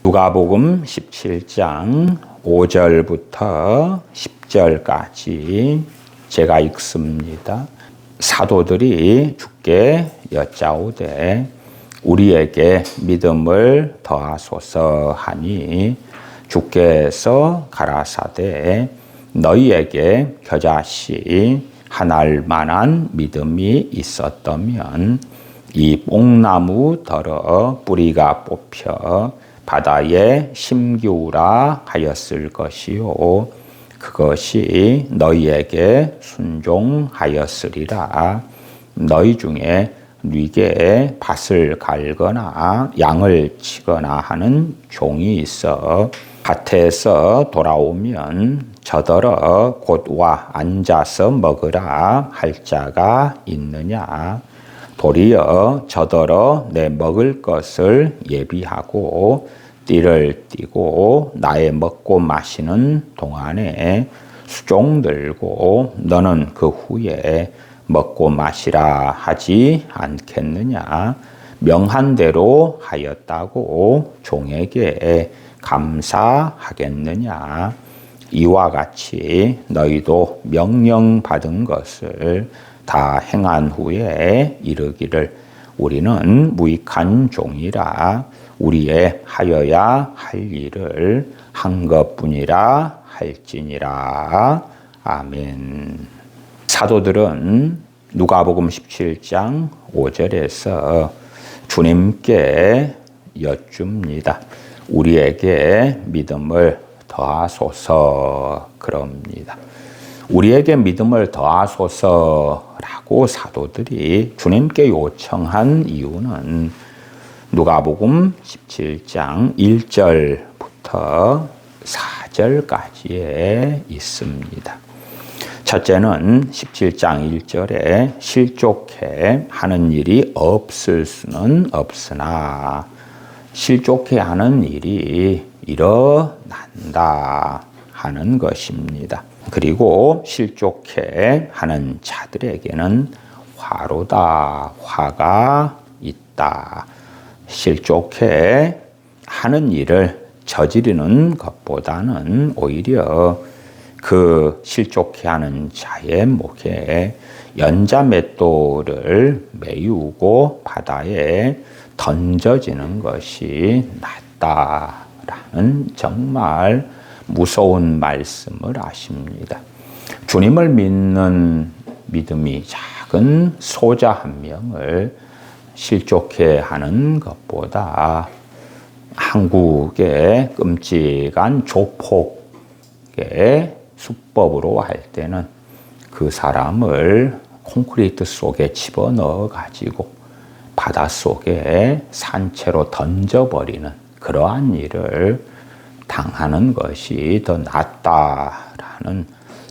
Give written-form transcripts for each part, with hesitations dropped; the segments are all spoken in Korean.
누가복음 17장 5절부터 10절까지 제가 읽습니다. 사도들이 주께 여짜오되 우리에게 믿음을 더하소서 하니 주께서 가라사대 너희에게 겨자씨 하나일 만한 믿음이 있었다면 이 뽕나무 더러 뿌리가 뽑혀 바다에 심기우라 하였을 것이요 그것이 너희에게 순종하였으리라. 너희 중에 뉘게 밭을 갈거나 양을 치거나 하는 종이 있어 밭에서 돌아오면 저더러 곧 와 앉아서 먹으라 할 자가 있느냐. 도리어 저더러 내 먹을 것을 예비하고 띠를 띠고 나의 먹고 마시는 동안에 수종 들고 너는 그 후에 먹고 마시라 하지 않겠느냐. 명한 대로 하였다고 종에게 감사하겠느냐. 이와 같이 너희도 명령받은 것을 다 행한 후에 이르기를 우리는 무익한 종이라 우리의 하여야 할 일을 한 것뿐이라 할지니라. 아멘. 사도들은 누가복음 17장 5절에서 주님께 여쭙니다. 우리에게 믿음을 더하소서 그럽니다. 우리에게 믿음을 더하소서라고 사도들이 주님께 요청한 이유는 누가복음 17장 1절부터 4절까지에 있습니다. 첫째는 17장 1절에 실족해 하는 일이 없을 수는 없으나 실족해 하는 일이 일어난다 하는 것입니다. 그리고 실족해 하는 자들에게는 화로다, 화가 있다. 실족해 하는 일을 저지르는 것보다는 오히려 그 실족해 하는 자의 목에 연자맷돌을 메우고 바다에 던져지는 것이 낫다라는 정말 무서운 말씀을 하십니다. 주님을 믿는 믿음이 작은 소자 한 명을 실족해 하는 것보다 한국의 끔찍한 조폭의 수법으로 할 때는 그 사람을 콘크리트 속에 집어넣어 가지고 바닷속에 산채로 던져버리는 그러한 일을 당하는 것이 더 낫다라는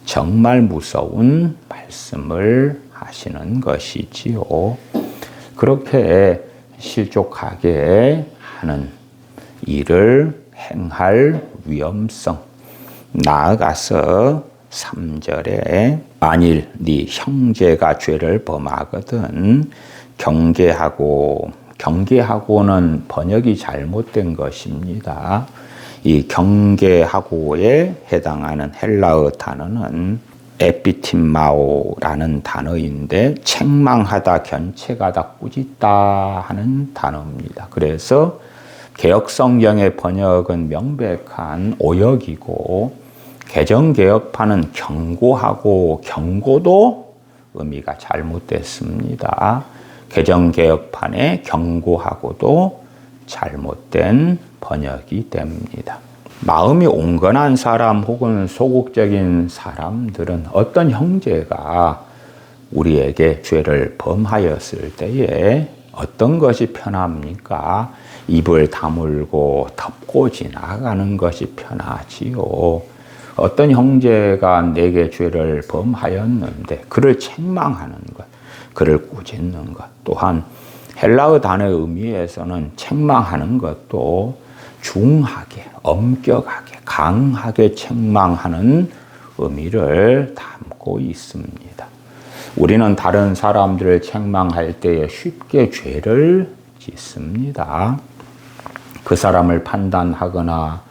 정말 무서운 말씀을 하시는 것이지요. 그렇게 실족하게 하는 일을 행할 위험성, 나아가서 3절에 만일 네 형제가 죄를 범하거든 경계하고는 번역이 잘못된 것입니다. 이 경계하고에 해당하는 헬라어 단어는 에피팀마오라는 단어인데 책망하다, 견책하다, 꾸짖다 하는 단어입니다. 그래서 개역성경의 번역은 명백한 오역이고 개정개혁판은 경고하고 경고도 의미가 잘못됐습니다. 개정개혁판의 경고하고도 잘못된 번역이 됩니다. 마음이 온건한 사람 혹은 소극적인 사람들은 어떤 형제가 우리에게 죄를 범하였을 때에 어떤 것이 편합니까? 입을 다물고 덮고 지나가는 것이 편하지요. 어떤 형제가 내게 죄를 범하였는데 그를 책망하는 것, 그를 꾸짖는 것, 또한 헬라어 단어의 의미에서는 책망하는 것도 중하게, 엄격하게, 강하게 책망하는 의미를 담고 있습니다. 우리는 다른 사람들을 책망할 때에 쉽게 죄를 짓습니다. 그 사람을 판단하거나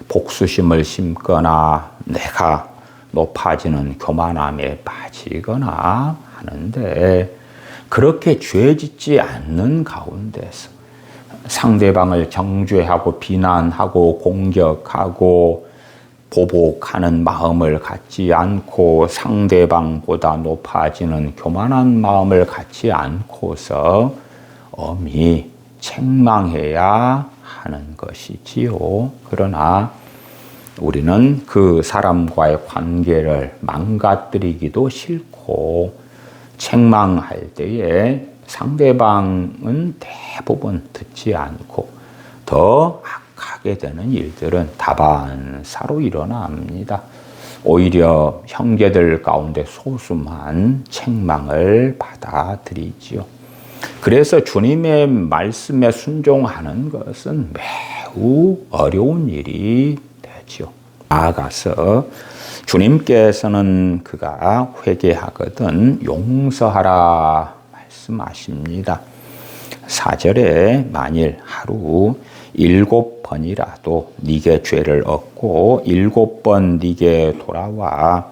복수심을 심거나 내가 높아지는 교만함에 빠지거나 하는데, 그렇게 죄 짓지 않는 가운데서 상대방을 정죄하고 비난하고 공격하고 보복하는 마음을 갖지 않고 상대방보다 높아지는 교만한 마음을 갖지 않고서 엄히 책망해야 하는 것이지요. 그러나 우리는 그 사람과의 관계를 망가뜨리기도 싫고, 책망할 때에 상대방은 대부분 듣지 않고 더 악하게 되는 일들은 다반사로 일어납니다. 오히려 형제들 가운데 소수만 책망을 받아들이지요. 그래서 주님의 말씀에 순종하는 것은 매우 어려운 일이 되죠. 나아가서 주님께서는 그가 회개하거든 용서하라 말씀하십니다. 4절에 만일 하루 7번이라도 네게 죄를 얻고 7번 네게 돌아와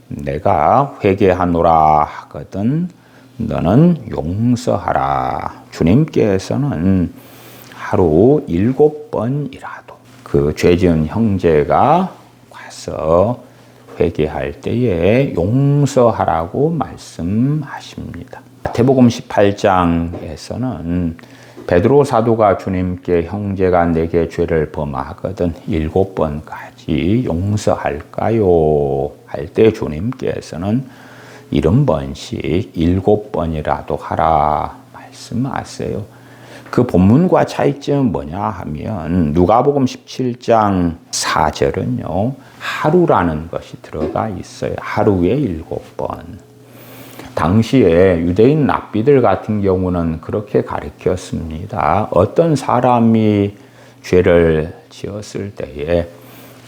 내가 회개하노라 하거든 너는 용서하라. 주님께서는 하루 7번이라도 그 죄지은 형제가 와서 회개할 때에 용서하라고 말씀하십니다. 마태복음 18장에서는 베드로 사도가 주님께 형제가 내게 죄를 범하거든 7번까지 용서할까요? 할 때 주님께서는 70번씩 7번이라도 하라 말씀하세요. 그 본문과 차이점은 뭐냐 하면 누가복음 17장 4절은요. 하루라는 것이 들어가 있어요. 하루에 7번. 당시에 유대인 랍비들 같은 경우는 그렇게 가르쳤습니다. 어떤 사람이 죄를 지었을 때에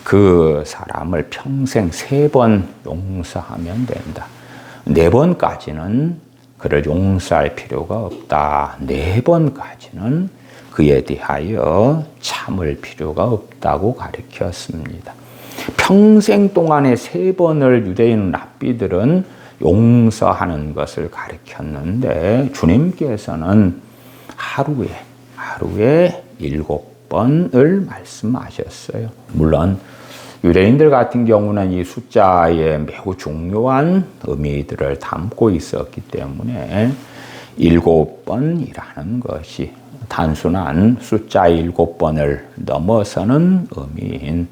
그 사람을 평생 3번 용서하면 된다. 4번까지는 그를 용서할 필요가 없다. 4번까지는 그에 대하여 참을 필요가 없다고 가르쳤습니다. 평생 동안에 3번을 유대인 랍비들은 용서하는 것을 가르쳤는데 주님께서는 하루에 7번을 말씀하셨어요. 물론 유대인들 같은 경우는 이 숫자에 매우 중요한 의미들을 담고 있었기 때문에 7번이라는 것이 단순한 숫자 7번을 넘어서는 의미인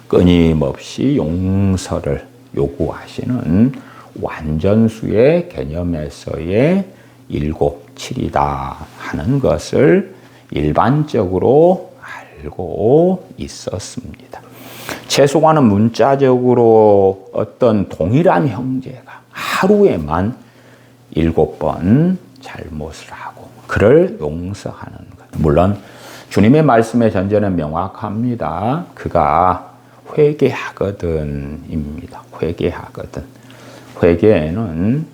끊임없이 용서를 요구하시는 완전수의 개념에서의 7, 7이다 하는 것을 일반적으로 알고 있었습니다. 최소한은 문자적으로 어떤 동일한 형제가 하루에만 7번 잘못을 하고 그를 용서하는 것. 물론 주님의 말씀의 전제는 명확합니다. 그가 회개하거든입니다. 회개하거든. 회개에는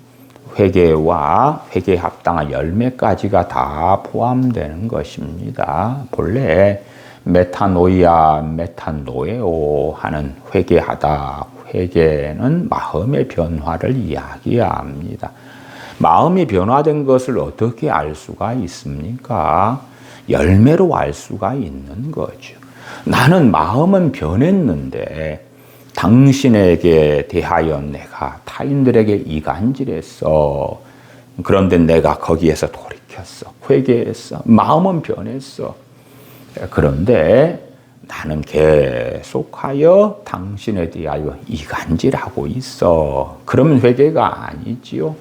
회개와 회개에 합당한 열매까지가 다 포함되는 것입니다. 본래 메타노이아, 메타노에오 하는 회개하다. 회개는 마음의 변화를 이야기합니다. 마음이 변화된 것을 어떻게 알 수가 있습니까? 열매로 알 수가 있는 거죠. 나는 마음은 변했는데 당신에게 대하여 내가 타인들에게 이간질했어. 그런데 내가 거기에서 돌이켰어. 회개했어. 마음은 변했어. 그런데 나는 계속하여 당신에 대하여 이간질하고 있어. 그러면 회개가 아니지요.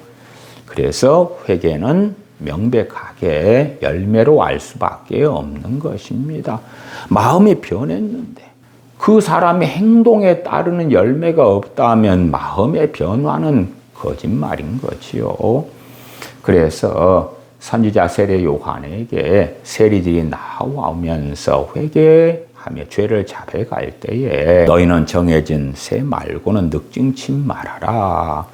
그래서 회개는 명백하게 열매로 알 수밖에 없는 것입니다. 마음이 변했는데 그 사람의 행동에 따르는 열매가 없다면 마음의 변화는 거짓말인 거지요. 그래서 선지자 세례 요한에게 세리들이 나오면서 회개하며 죄를 자백할 때에 너희는 정해진 새 말고는 늑증치 말아라.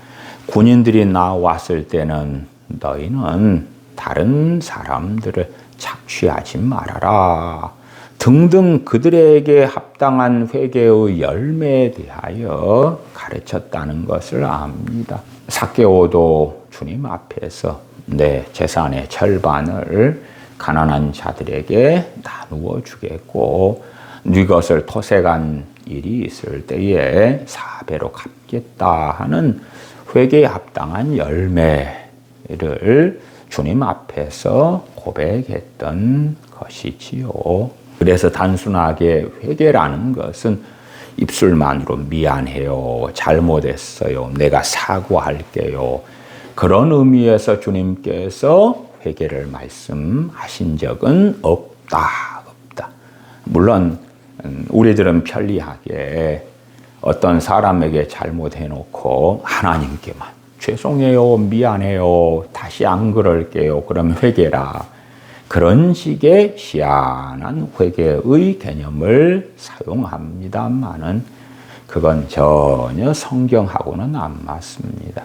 군인들이 나왔을 때는 너희는 다른 사람들을 착취하지 말아라. 등등 그들에게 합당한 회개의 열매에 대하여 가르쳤다는 것을 압니다. 삭개오도 주님 앞에서 내 재산의 절반을 가난한 자들에게 나누어 주겠고 네 것을 토색한 일이 있을 때에 4배로 갚겠다 하는 회개에 합당한 열매를 주님 앞에서 고백했던 것이지요. 그래서 단순하게 회개라는 것은 입술만으로 미안해요, 잘못했어요, 내가 사과할게요, 그런 의미에서 주님께서 회개를 말씀하신 적은 없다. 물론 우리들은 편리하게 어떤 사람에게 잘못해놓고 하나님께만 죄송해요, 미안해요, 다시 안 그럴게요, 그럼 회개라, 그런 식의 희한한 회개의 개념을 사용합니다만은 그건 전혀 성경하고는 안 맞습니다.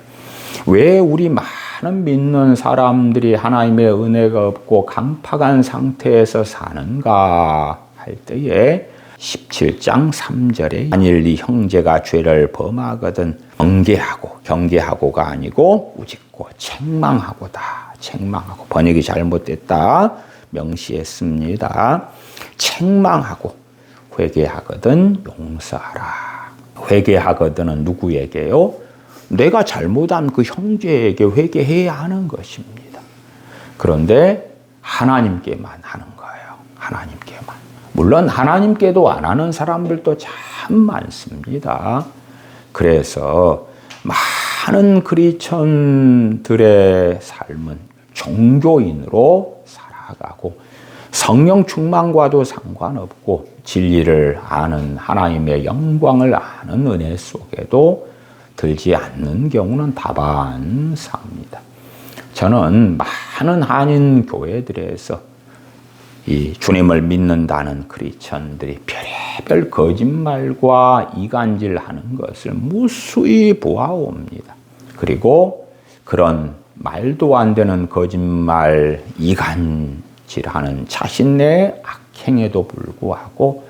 왜 우리 많은 믿는 사람들이 하나님의 은혜가 없고 강팍한 상태에서 사는가 할 때에 17장 3절에 만일 네 형제가 죄를 범하거든 경계하고가 아니고 우직고 책망하고다. 책망하고, 번역이 잘못됐다 명시했습니다. 책망하고 회개하거든 용서하라. 회개하거든은 누구에게요? 내가 잘못한 그 형제에게 회개해야 하는 것입니다. 그런데 하나님께만 하는 거예요. 하나님께만. 물론 하나님께도 안 하는 사람들도 참 많습니다. 그래서 많은 크리스천들의 삶은 종교인으로 살아가고 성령 충만과도 상관없고 진리를 아는 하나님의 영광을 아는 은혜 속에도 들지 않는 경우는 다반사입니다. 저는 많은 한인 교회들에서 이 주님을 믿는다는 크리스천들이 별의별 거짓말과 이간질하는 것을 무수히 보아옵니다. 그리고 그런 말도 안 되는 거짓말, 이간질하는 자신의 악행에도 불구하고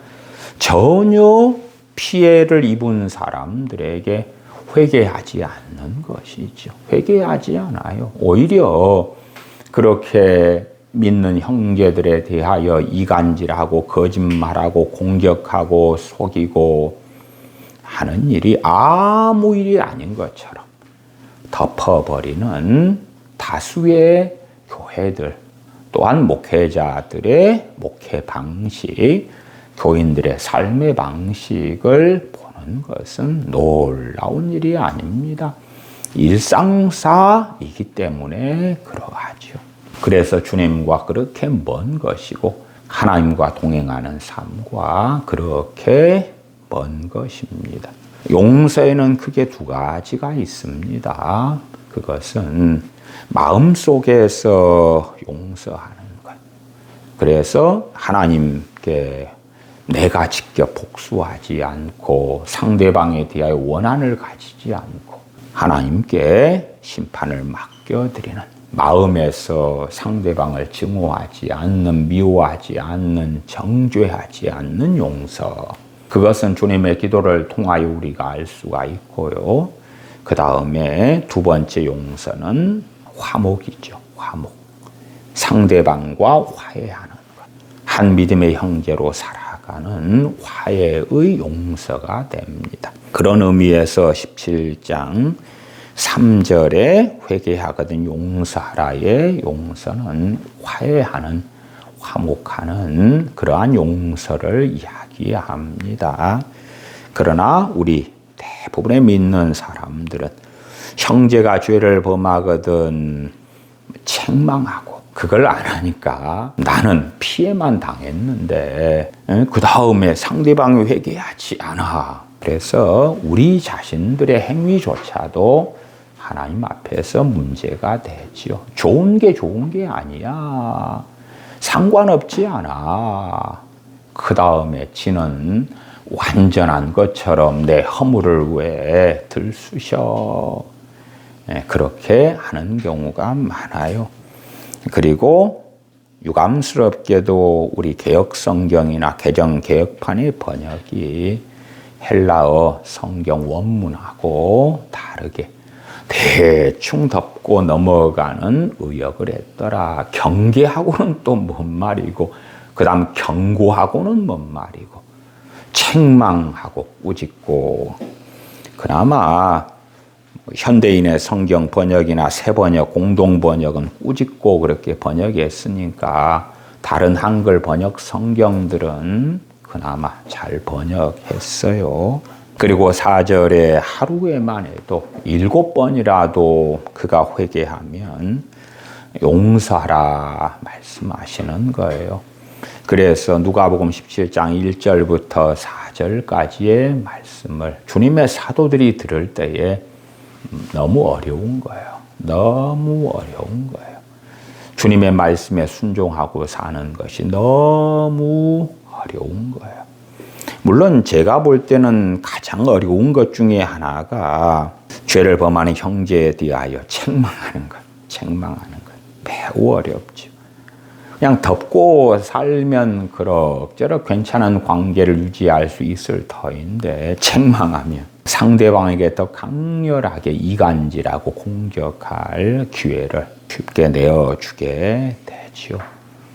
전혀 피해를 입은 사람들에게 회개하지 않는 것이죠. 회개하지 않아요. 오히려 그렇게 믿는 형제들에 대하여 이간질하고 거짓말하고 공격하고 속이고 하는 일이 아무 일이 아닌 것처럼 덮어버리는 다수의 교회들, 또한 목회자들의 목회 방식, 교인들의 삶의 방식을 보는 것은 놀라운 일이 아닙니다. 일상사이기 때문에 그러하죠. 그래서 주님과 그렇게 먼 것이고 하나님과 동행하는 삶과 그렇게 먼 것입니다. 용서에는 크게 두 가지가 있습니다. 그것은 마음속에서 용서하는 것. 그래서 하나님께 내가 직접 복수하지 않고 상대방에 대하여 원한을 가지지 않고 하나님께 심판을 맡겨드리는, 마음에서 상대방을 증오하지 않는, 미워하지 않는, 정죄하지 않는 용서. 그것은 주님의 기도를 통하여 우리가 알 수가 있고요. 그 다음에 두 번째 용서는 화목이죠. 화목. 상대방과 화해하는 것. 한 믿음의 형제로 살아가는 화해의 용서가 됩니다. 그런 의미에서 17장 3절에 회개하거든 용서하라의 용서는 화해하는, 화목하는 그러한 용서를 이야기합니다. 그러나 우리 대부분의 믿는 사람들은 형제가 죄를 범하거든 책망하고 그걸 안 하니까 나는 피해만 당했는데 그 다음에 상대방이 회개하지 않아. 그래서 우리 자신들의 행위조차도 하나님 앞에서 문제가 되지요. 좋은 게 아니야. 상관없지 않아. 그 다음에 지는 완전한 것처럼 내 허물을 왜 들쑤셔. 그렇게 하는 경우가 많아요. 그리고 유감스럽게도 우리 개혁성경이나 개정개혁판의 번역이 헬라어 성경 원문하고 다르게 대충 덮고 넘어가는 의역을 했더라. 경계하고는 또 뭔 말이고, 그 다음 경고하고는 뭔 말이고, 책망하고 꾸짖고. 그나마 현대인의 성경 번역이나 새 번역, 공동 번역은 꾸짖고 그렇게 번역했으니까 다른 한글 번역 성경들은 그나마 잘 번역했어요. 그리고 4절에 하루에만 해도 7번이라도 그가 회개하면 용서하라 말씀하시는 거예요. 그래서 누가복음 17장 1절부터 4절까지의 말씀을 주님의 사도들이 들을 때에 너무 어려운 거예요. 너무 어려운 거예요. 주님의 말씀에 순종하고 사는 것이 너무 어려운 거예요. 물론 제가 볼 때는 가장 어려운 것 중에 하나가 죄를 범하는 형제에 대하여 책망하는 것. 책망하는 것. 매우 어렵죠. 그냥 덮고 살면 그럭저럭 괜찮은 관계를 유지할 수 있을 터인데 책망하면 상대방에게 더 강렬하게 이간질하고 공격할 기회를 쉽게 내어주게 되죠.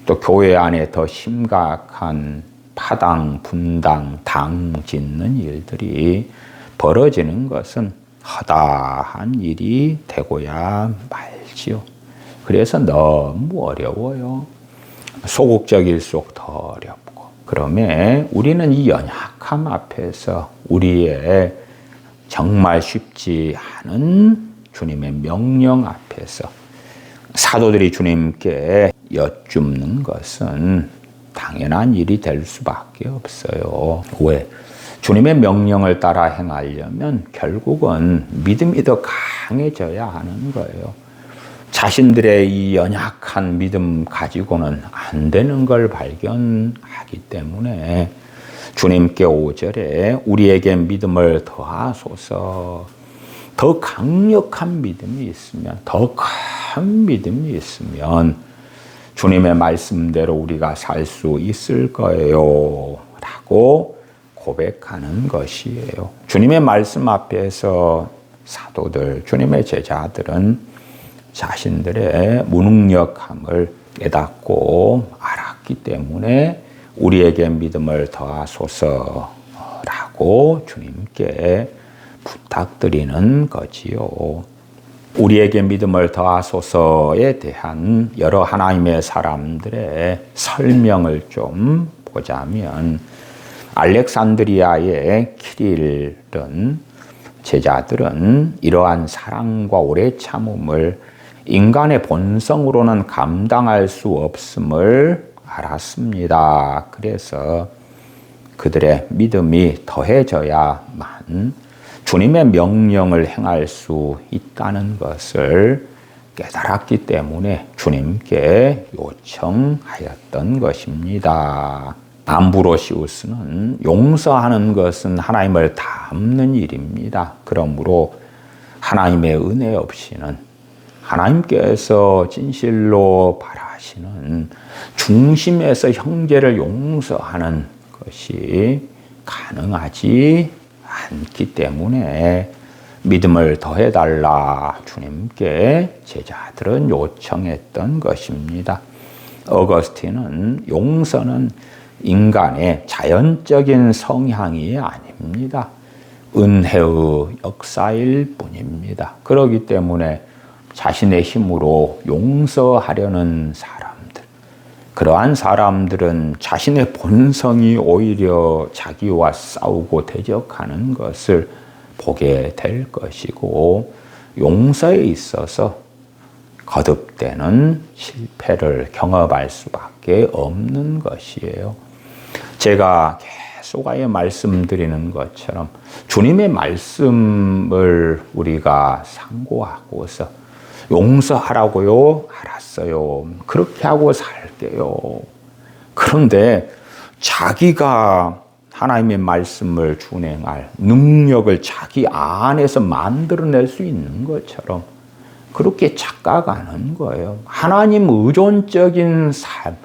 또 교회 안에 더 심각한 파당, 분당, 당 짓는 일들이 벌어지는 것은 허다한 일이 되고야 말지요. 그래서 너무 어려워요. 소극적일수록 더 어렵고. 그러면 우리는 이 연약함 앞에서 우리의 정말 쉽지 않은 주님의 명령 앞에서 사도들이 주님께 여쭙는 것은 당연한 일이 될 수밖에 없어요. 왜? 주님의 명령을 따라 행하려면 결국은 믿음이 더 강해져야 하는 거예요. 자신들의 이 연약한 믿음 가지고는 안 되는 걸 발견하기 때문에 주님께 5절에 우리에게 믿음을 더하소서. 더 강력한 믿음이 있으면, 더 큰 믿음이 있으면 주님의 말씀대로 우리가 살 수 있을 거예요 라고 고백하는 것이에요. 주님의 말씀 앞에서 사도들, 주님의 제자들은 자신들의 무능력함을 깨닫고 알았기 때문에 우리에게 믿음을 더하소서라고 주님께 부탁드리는 거지요. 우리에게 믿음을 더하소서에 대한 여러 하나님의 사람들의 설명을 좀 보자면 알렉산드리아의 키릴은 제자들은 이러한 사랑과 오래 참음을 인간의 본성으로는 감당할 수 없음을 알았습니다. 그래서 그들의 믿음이 더해져야만 주님의 명령을 행할 수 있다는 것을 깨달았기 때문에 주님께 요청하였던 것입니다. 암브로시우스는 용서하는 것은 하나님을 닮는 일입니다. 그러므로 하나님의 은혜 없이는 하나님께서 진실로 바라시는 중심에서 형제를 용서하는 것이 가능하지 않기 때문에 믿음을 더해달라 주님께 제자들은 요청했던 것입니다. 어거스틴은 용서는 인간의 자연적인 성향이 아닙니다. 은혜의 역사일 뿐입니다. 그렇기 때문에 자신의 힘으로 용서하려는 사람들, 그러한 사람들은 자신의 본성이 오히려 자기와 싸우고 대적하는 것을 보게 될 것이고 용서에 있어서 거듭되는 실패를 경험할 수밖에 없는 것이에요. 제가 계속 아예 말씀드리는 것처럼 주님의 말씀을 우리가 상고하고서 용서하라고요? 알았어요. 그렇게 하고 살게요. 그런데 자기가 하나님의 말씀을 준행할 능력을 자기 안에서 만들어낼 수 있는 것처럼 그렇게 착각하는 거예요. 하나님 의존적인 삶,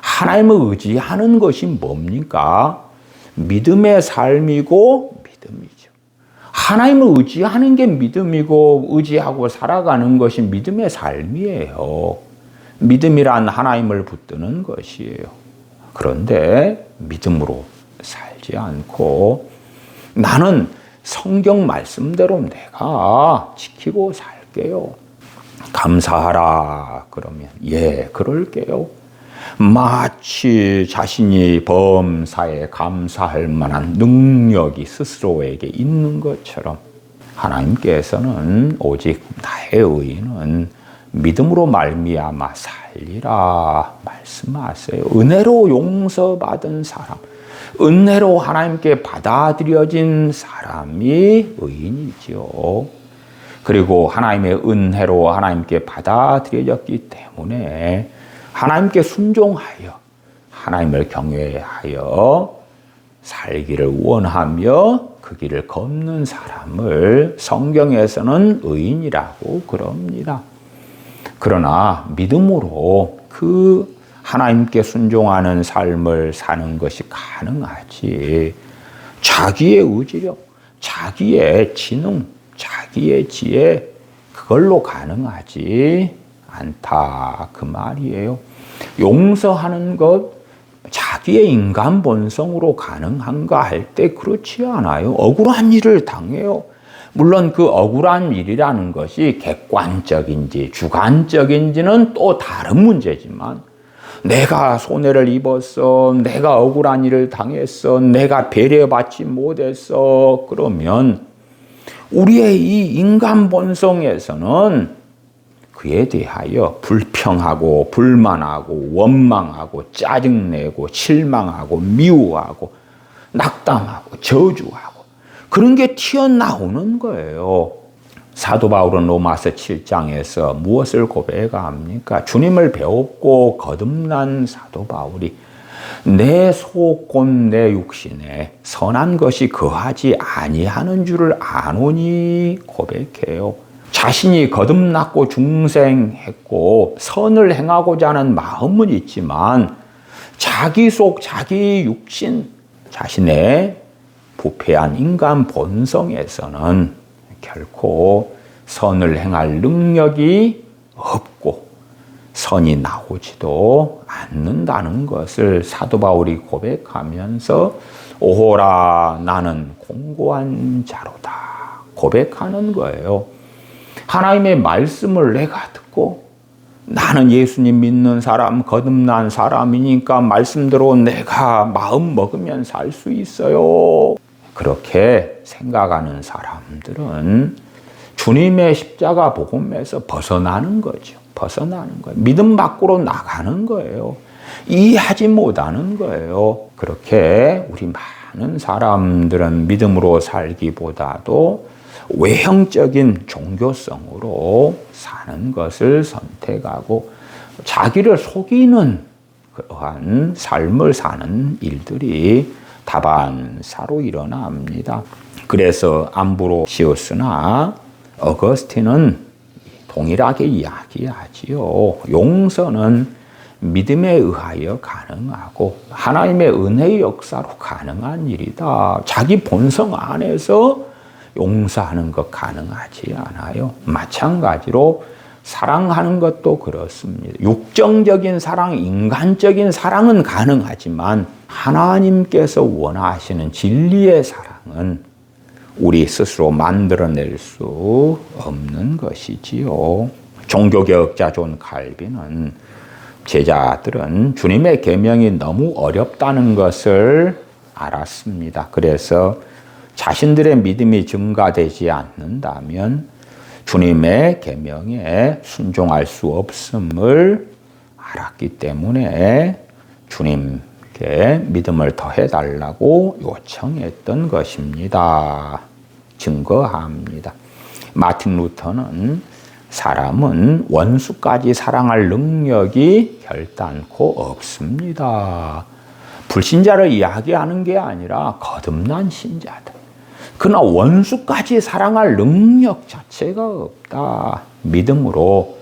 하나님을 의지하는 것이 뭡니까? 믿음의 삶이고 믿음이죠. 하나님을 의지하는 게 믿음이고 의지하고 살아가는 것이 믿음의 삶이에요. 믿음이란 하나님을 붙드는 것이에요. 그런데 믿음으로 살지 않고 나는 성경 말씀대로 내가 지키고 살게요. 감사하라 그러면 예, 그럴게요. 마치 자신이 범사에 감사할 만한 능력이 스스로에게 있는 것처럼 하나님께서는 오직 나의 의인은 믿음으로 말미암아 살리라 말씀하세요. 은혜로 용서받은 사람, 은혜로 하나님께 받아들여진 사람이 의인이죠. 그리고 하나님의 은혜로 하나님께 받아들여졌기 때문에 하나님께 순종하여 하나님을 경외하여 살기를 원하며 그 길을 걷는 사람을 성경에서는 의인이라고 그럽니다. 그러나 믿음으로 그 하나님께 순종하는 삶을 사는 것이 가능하지 자기의 의지력, 자기의 지능, 자기의 지혜 그걸로 가능하지 않다 그 말이에요. 용서하는 것 자기의 인간 본성으로 가능한가 할 때 그렇지 않아요. 억울한 일을 당해요. 물론 그 억울한 일이라는 것이 객관적인지 주관적인지는 또 다른 문제지만 내가 손해를 입었어, 내가 억울한 일을 당했어, 내가 배려받지 못했어 그러면 우리의 이 인간 본성에서는 그에 대하여 불평하고 불만하고 원망하고 짜증내고 실망하고 미워하고 낙담하고 저주하고 그런 게 튀어나오는 거예요. 사도 바울은 로마서 7장에서 무엇을 고백합니까? 주님을 배웠고 거듭난 사도 바울이 내 속 곧 내 육신에 선한 것이 거하지 아니하는 줄을 아노니 고백해요. 자신이 거듭났고 중생했고 선을 행하고자 하는 마음은 있지만 자기 속 자기 육신 자신의 부패한 인간 본성에서는 결코 선을 행할 능력이 없고 선이 나오지도 않는다는 것을 사도 바울이 고백하면서 오호라 나는 공고한 자로다 고백하는 거예요. 하나님의 말씀을 내가 듣고 나는 예수님 믿는 사람, 거듭난 사람이니까 말씀대로 내가 마음 먹으면 살 수 있어요. 그렇게 생각하는 사람들은 주님의 십자가 복음에서 벗어나는 거죠. 벗어나는 거예요. 믿음 밖으로 나가는 거예요. 이해하지 못하는 거예요. 그렇게 우리 많은 사람들은 믿음으로 살기보다도 외형적인 종교성으로 사는 것을 선택하고 자기를 속이는 그러한 삶을 사는 일들이 다반사로 일어납니다. 그래서 암브로시우스나 어거스틴은 동일하게 이야기하지요. 용서는 믿음에 의하여 가능하고 하나님의 은혜의 역사로 가능한 일이다. 자기 본성 안에서 용서하는 것 가능하지 않아요. 마찬가지로 사랑하는 것도 그렇습니다. 육정적인 사랑, 인간적인 사랑은 가능하지만 하나님께서 원하시는 진리의 사랑은 우리 스스로 만들어낼 수 없는 것이지요. 종교개혁자 존 칼빈은 제자들은 주님의 계명이 너무 어렵다는 것을 알았습니다. 그래서 자신들의 믿음이 증가되지 않는다면 주님의 계명에 순종할 수 없음을 알았기 때문에 주님께 믿음을 더해달라고 요청했던 것입니다. 증거합니다. 마틴 루터는 사람은 원수까지 사랑할 능력이 결단코 없습니다. 불신자를 이야기하는 게 아니라 거듭난 신자들. 그러나 원수까지 사랑할 능력 자체가 없다. 믿음으로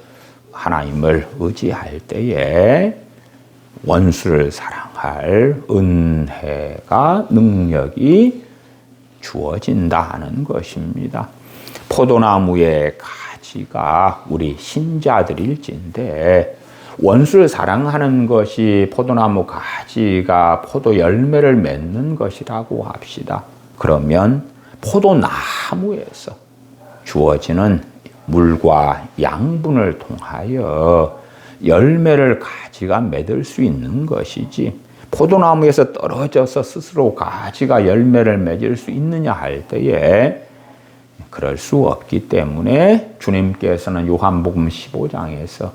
하나님을 의지할 때에 원수를 사랑할 은혜가, 능력이 주어진다는 것입니다. 포도나무의 가지가 우리 신자들일진데 원수를 사랑하는 것이 포도나무 가지가 포도 열매를 맺는 것이라고 합시다. 그러면 포도나무에서 주어지는 물과 양분을 통하여 열매를 가지가 맺을 수 있는 것이지, 포도나무에서 떨어져서 스스로 가지가 열매를 맺을 수 있느냐 할 때에 그럴 수 없기 때문에 주님께서는 요한복음 15장에서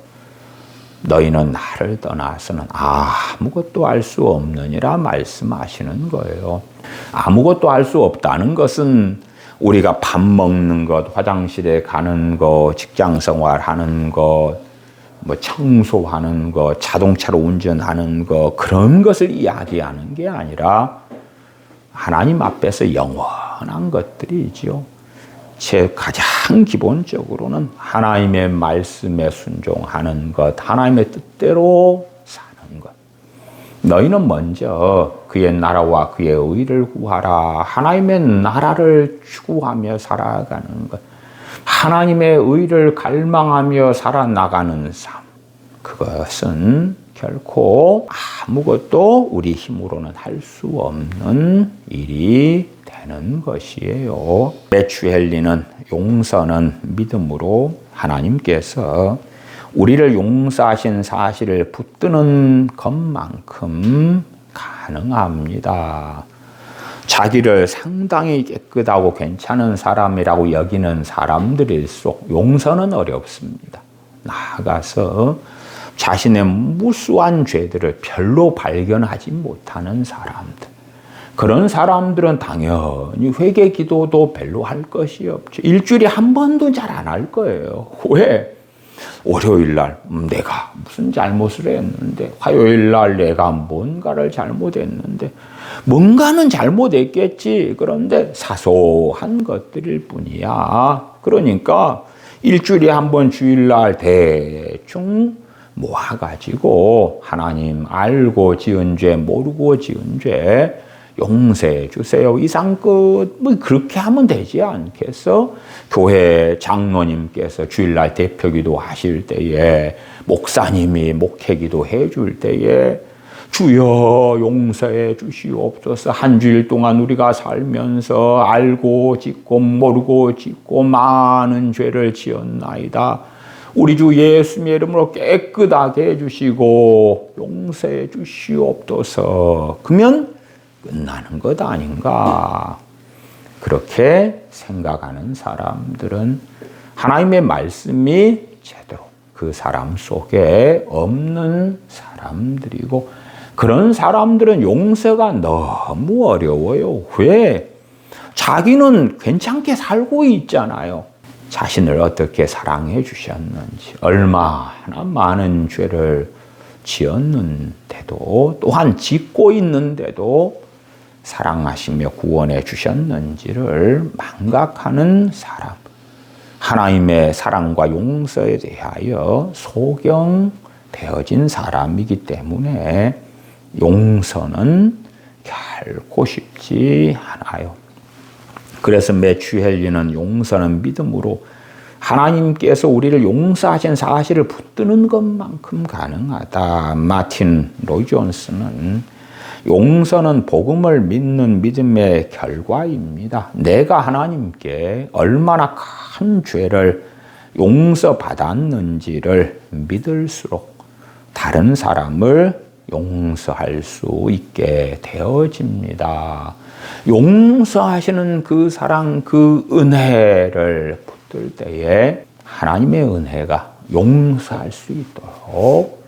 너희는 나를 떠나서는 아무것도 알 수 없느니라 말씀하시는 거예요. 아무것도 알 수 없다는 것은 우리가 밥 먹는 것, 화장실에 가는 것, 직장 생활하는 것, 청소하는 것, 자동차로 운전하는 것, 그런 것을 이야기하는 게 아니라 하나님 앞에서 영원한 것들이지요. 제 가장 기본적으로는 하나님의 말씀에 순종하는 것, 하나님의 뜻대로 사는 것. 너희는 먼저 그의 나라와 그의 의를 구하라. 하나님의 나라를 추구하며 살아가는 것. 하나님의 의를 갈망하며 살아나가는 삶. 그것은 결코 아무것도 우리 힘으로는 할 수 없는 일이 되는 것이에요. 메추헬리는 용서는 믿음으로 하나님께서 우리를 용서하신 사실을 붙드는 것만큼 가능합니다. 자기를 상당히 깨끗하고 괜찮은 사람이라고 여기는 사람들일수록 용서는 어렵습니다. 나아가서 자신의 무수한 죄들을 별로 발견하지 못하는 사람들, 그런 사람들은 당연히 회개 기도도 별로 할 것이 없죠. 일주일에 한 번도 잘 안 할 거예요. 왜? 월요일 날 내가 무슨 잘못을 했는데, 화요일 날 내가 뭔가를 잘못했는데, 뭔가는 잘못했겠지. 그런데 사소한 것들일 뿐이야. 그러니까 일주일에 한 번 주일날 대충 모아가지고 하나님 알고 지은 죄, 모르고 지은 죄 용서해 주세요. 이상 끝. 그렇게 하면 되지 않겠어? 교회 장로님께서 주일날 대표기도 하실 때에, 목사님이 목회기도 해줄 때에 주여 용서해 주시옵소서. 한 주일 동안 우리가 살면서 알고 짓고 모르고 짓고 많은 죄를 지었나이다. 우리 주 예수님의 이름으로 깨끗하게 해주시고 용서해 주시옵소서. 그러면 끝나는 것 아닌가. 그렇게 생각하는 사람들은 하나님의 말씀이 제대로 그 사람 속에 없는 사람들이고, 그런 사람들은 용서가 너무 어려워요. 왜? 자기는 괜찮게 살고 있잖아요. 자신을 어떻게 사랑해 주셨는지, 얼마나 많은 죄를 지었는데도, 또한 짓고 있는데도 사랑하시며 구원해 주셨는지를 망각하는 사람, 하나님의 사랑과 용서에 대하여 소경되어진 사람이기 때문에 용서는 결코 쉽지 않아요. 그래서 메추헬리는 용서는 믿음으로 하나님께서 우리를 용서하신 사실을 붙드는 것만큼 가능하다. 마틴 로이 존스는 용서는 복음을 믿는 믿음의 결과입니다. 내가 하나님께 얼마나 큰 죄를 용서받았는지를 믿을수록 다른 사람을 용서할 수 있게 되어집니다. 용서하시는 그 사랑, 그 은혜를 붙들 때에 하나님의 은혜가 용서할 수 있도록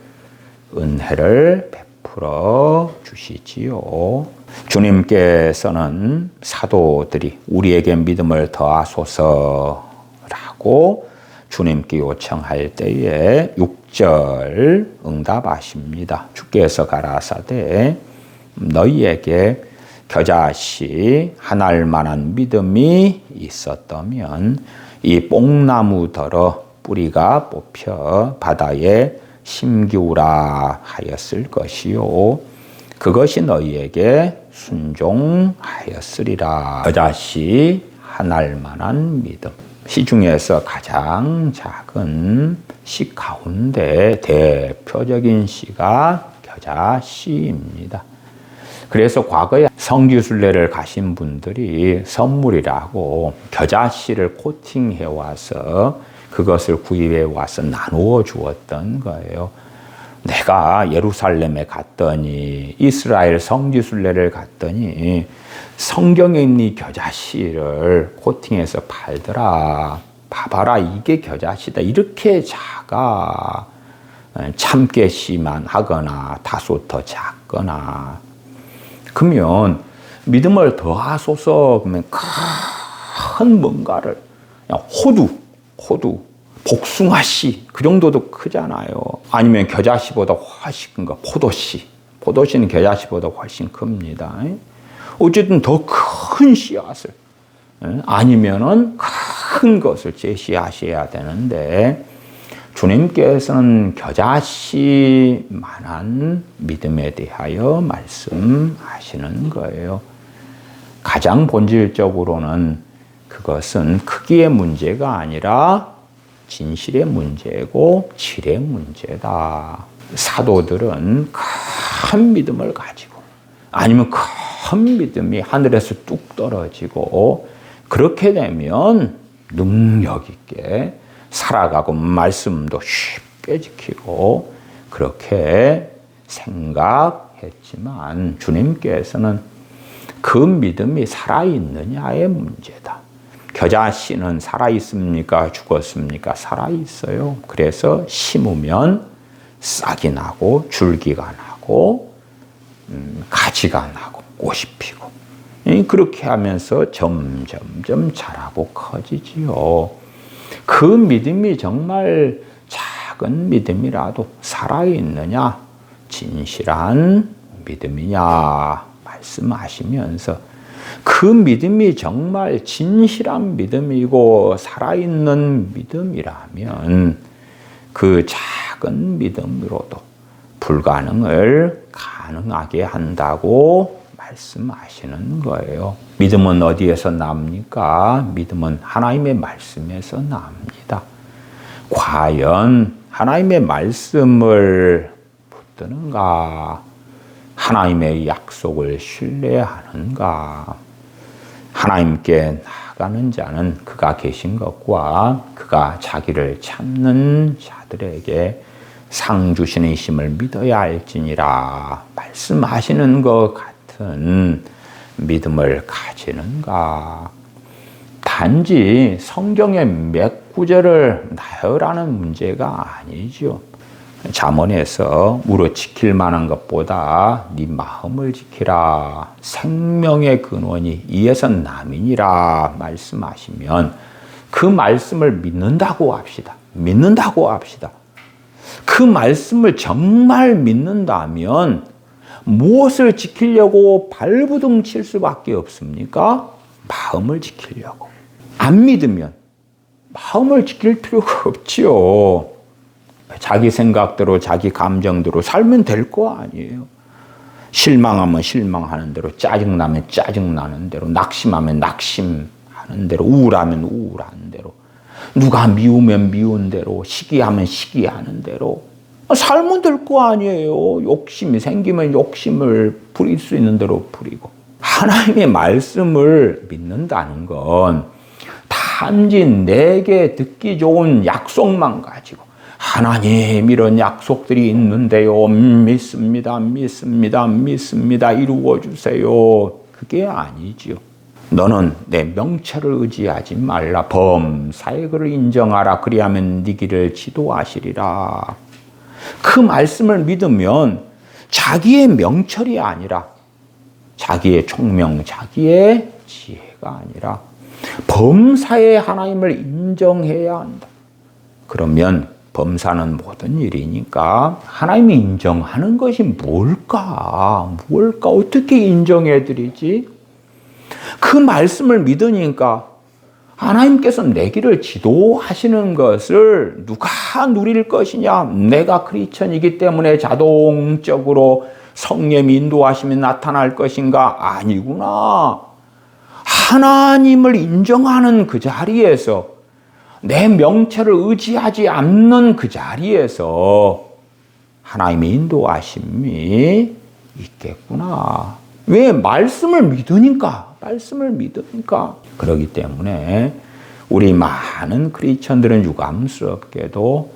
은혜를 베풀어 주시지요. 주님께서는 사도들이 우리에게 믿음을 더하소서라고 주님께 요청할 때에 6절 응답하십니다. 주께서 가라사대 너희에게 겨자씨 하나할 만한 믿음이 있었다면 이 뽕나무더러 뿌리가 뽑혀 바다에 심기우라 하였을 것이요 그것이 너희에게 순종하였으리라. 겨자씨 하나할 만한 믿음. 씨 중에서 가장 작은 씨 가운데 대표적인 씨가 겨자씨입니다. 그래서 과거에 성지순례를 가신 분들이 선물이라고 겨자씨를 코팅해 와서 그것을 구입해 와서 나누어 주었던 거예요. 내가 예루살렘에 갔더니 이스라엘 성지순례를 갔더니 성경에 있는 이 겨자씨를 코팅해서 팔더라. 봐봐라 이게 겨자씨다. 이렇게 작아. 참깨씨만 하거나 다소 더 작거나. 그러면 믿음을 더하소서 그러면 큰 뭔가를 그냥 호두 복숭아씨 그 정도도 크잖아요. 아니면 겨자씨보다 훨씬 큰 거 포도씨는 겨자씨보다 훨씬 큽니다. 어쨌든 더 큰 씨앗을 아니면은 큰 것을 제시하셔야 되는데 주님께서는 겨자씨만한 믿음에 대하여 말씀하시는 거예요. 가장 본질적으로는 그것은 크기의 문제가 아니라 진실의 문제고 질의 문제다. 사도들은 큰 믿음을 가지고 아니면 큰 믿음이 하늘에서 뚝 떨어지고 그렇게 되면 능력 있게 살아가고 말씀도 쉽게 지키고 그렇게 생각했지만 주님께서는 그 믿음이 살아있느냐의 문제다. 겨자씨는 살아있습니까? 죽었습니까? 살아있어요. 그래서 심으면 싹이 나고 줄기가 나고 가지가 나고 꽃이 피고 그렇게 하면서 점점점 자라고 커지지요. 그 믿음이 정말 작은 믿음이라도 살아있느냐 진실한 믿음이냐 말씀하시면서 그 믿음이 정말 진실한 믿음이고 살아있는 믿음이라면 그 작은 믿음으로도 불가능을 가능하게 한다고 말씀하시는 거예요. 믿음은 어디에서 납니까? 믿음은 하나님의 말씀에서 납니다. 과연 하나님의 말씀을 붙드는가? 하나님의 약속을 신뢰하는가? 하나님께 나아가는 자는 그가 계신 것과 그가 자기를 찾는 자들에게 상 주시는 이심을 믿어야 할지니라 말씀하시는 것 같은 믿음을 가지는가? 단지 성경의 몇 구절을 나열하는 문제가 아니죠. 잠언에서 무릇 지킬 만한 것보다 네 마음을 지키라. 생명의 근원이 이에서 남이니라 말씀하시면 그 말씀을 믿는다고 합시다. 그 말씀을 정말 믿는다면 무엇을 지키려고 발부둥 칠 수밖에 없습니까? 마음을 지키려고. 안 믿으면 마음을 지킬 필요가 없지요. 자기 생각대로 자기 감정대로 살면 될 거 아니에요. 실망하면 실망하는 대로, 짜증나면 짜증나는 대로, 낙심하면 낙심하는 대로, 우울하면 우울한 대로, 누가 미우면 미운 대로, 시기하면 시기하는 대로 살면 될 거 아니에요. 욕심이 생기면 욕심을 부릴 수 있는 대로 부리고. 하나님의 말씀을 믿는다는 건 단지 내게 듣기 좋은 약속만 가지고 하나님 이런 약속들이 있는데요. 믿습니다. 이루어 주세요. 그게 아니지요. 너는 내 명철을 의지하지 말라. 범사의 그를 인정하라. 그리하면 네 길을 지도하시리라. 그 말씀을 믿으면 자기의 명철이 아니라 자기의 총명, 자기의 지혜가 아니라 범사의 하나님을 인정해야 한다. 그러면 범사는 모든 일이니까 하나님이 인정하는 것이 뭘까? 어떻게 인정해 드리지? 그 말씀을 믿으니까 하나님께서 내 길을 지도하시는 것을 누가 누릴 것이냐? 내가 크리스천이기 때문에 자동적으로 성령의 인도하심이 나타날 것인가? 아니구나. 하나님을 인정하는 그 자리에서, 내 명체를 의지하지 않는 그 자리에서 하나님의 인도하심이 있겠구나. 왜? 말씀을 믿으니까. 그렇기 때문에 우리 많은 크리스천들은 유감스럽게도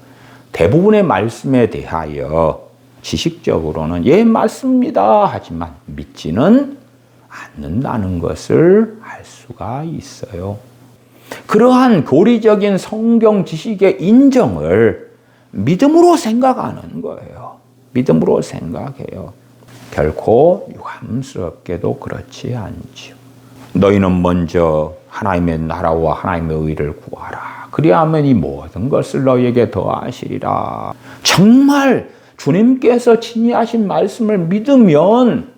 대부분의 말씀에 대하여 지식적으로는 예, 맞습니다 하지만 믿지는 않는다는 것을 알 수가 있어요. 그러한 교리적인 성경 지식의 인정을 믿음으로 생각하는 거예요. 믿음으로 생각해요. 결코 유감스럽게도 그렇지 않지요. 너희는 먼저 하나님의 나라와 하나님의 의를 구하라. 그리하면 이 모든 것을 너희에게 더하시리라. 정말 주님께서 친히 하신 말씀을 믿으면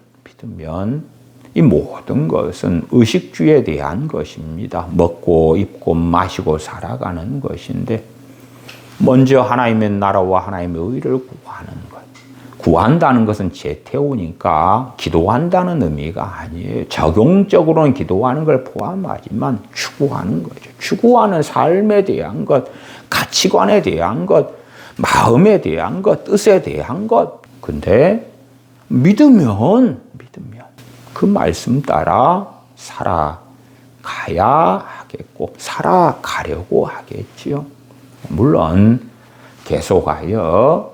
이 모든 것은 의식주에 대한 것입니다. 먹고 입고 마시고 살아가는 것인데 먼저 하나님의 나라와 하나님의 의를 구하는 것. 구한다는 것은 제태오니까 기도한다는 의미가 아니에요. 적용적으로는 기도하는 걸 포함하지만 추구하는 거죠. 추구하는 삶에 대한 것, 가치관에 대한 것, 마음에 대한 것, 뜻에 대한 것. 근데 믿으면 그 말씀 따라 살아가야 하겠고 살아가려고 하겠지요. 물론 계속하여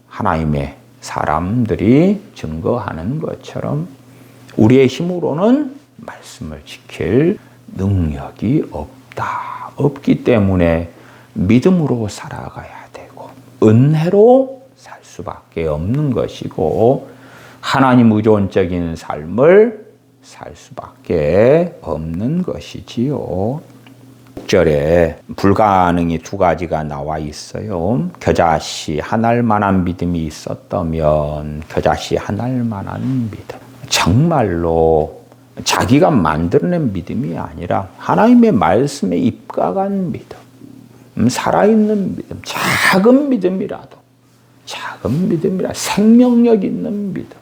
하나님의 사람들이 증거하는 것처럼 우리의 힘으로는 말씀을 지킬 능력이 없기 때문에 믿음으로 살아가야 되고 은혜로 살 수밖에 없는 것이고 하나님 의존적인 삶을 살 수밖에 없는 것이지요. 6절에 불가능이 두 가지가 나와 있어요. 겨자씨 한 알만한 믿음이 있었다면 겨자씨 한 알만한 믿음. 정말로 자기가 만들어낸 믿음이 아니라 하나님의 말씀에 입각한 믿음. 살아있는 믿음. 작은 믿음이라 생명력 있는 믿음.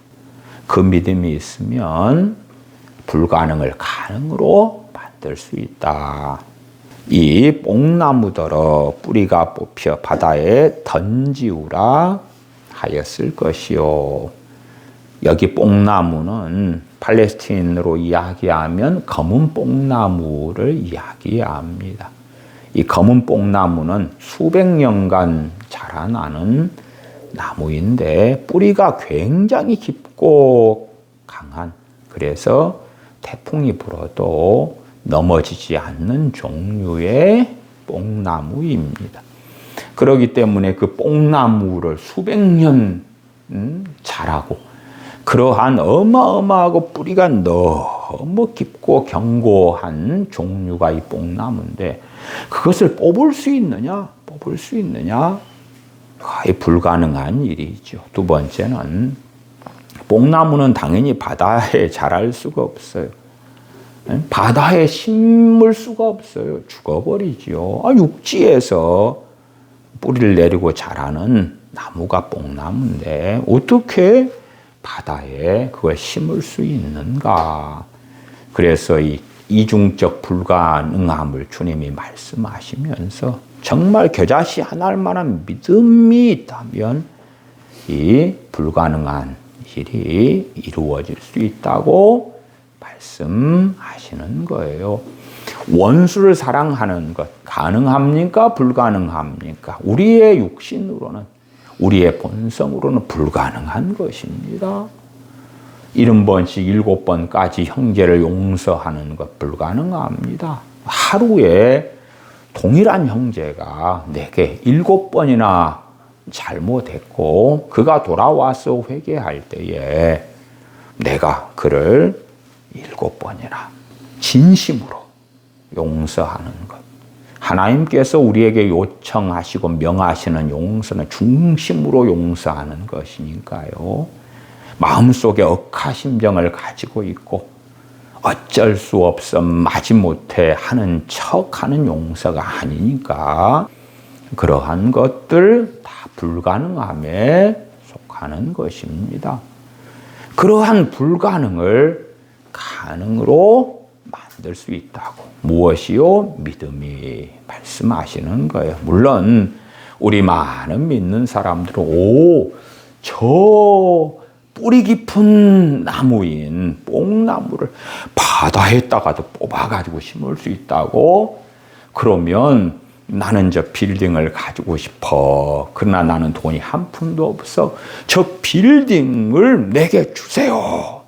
그 믿음이 있으면 불가능을 가능으로 만들 수 있다. 이 뽕나무더러 뿌리가 뽑혀 바다에 던지우라 하였을 것이요. 여기 뽕나무는 팔레스틴으로 이야기하면 검은 뽕나무를 이야기합니다. 이 검은 뽕나무는 수백 년간 자라나는 나무인데 뿌리가 굉장히 깊고 강한, 그래서 태풍이 불어도 넘어지지 않는 종류의 뽕나무입니다. 그렇기 때문에 그 뽕나무를 수백 년 자라고 그러한 어마어마하고 뿌리가 너무 깊고 견고한 종류가 이 뽕나무인데 그것을 뽑을 수 있느냐? 거의 불가능한 일이죠. 두 번째는 뽕나무는 당연히 바다에 자랄 수가 없어요. 바다에 심을 수가 없어요. 죽어버리죠. 육지에서 뿌리를 내리고 자라는 나무가 뽕나무인데 어떻게 바다에 그걸 심을 수 있는가? 그래서 이 이중적 불가능함을 주님이 말씀하시면서 정말 겨자씨 한 알만한 믿음이 있다면 이 불가능한 일이 이루어질 수 있다고 말씀하시는 거예요. 원수를 사랑하는 것 가능합니까? 불가능합니까? 우리의 육신으로는, 우리의 본성으로는 불가능한 것입니다. 70번씩 7번까지 형제를 용서하는 것 불가능합니다. 하루에 동일한 형제가 내게 7번이나 잘못했고 그가 돌아와서 회개할 때에 내가 그를 7번이나 진심으로 용서하는 것. 하나님께서 우리에게 요청하시고 명하시는 용서는 중심으로 용서하는 것이니까요. 마음속에 억하심정을 가지고 있고 어쩔 수 없어 마지못해 하는 척하는 용서가 아니니까 그러한 것들 다 불가능함에 속하는 것입니다. 그러한 불가능을 가능으로 만들 수 있다고. 무엇이요? 믿음이 말씀하시는 거예요. 물론 우리 많은 믿는 사람들은 저 뿌리 깊은 나무인 뽕나무를 바다에다가도 뽑아가지고 심을 수 있다고? 그러면 나는 저 빌딩을 가지고 싶어. 그러나 나는 돈이 한 푼도 없어. 저 빌딩을 내게 주세요.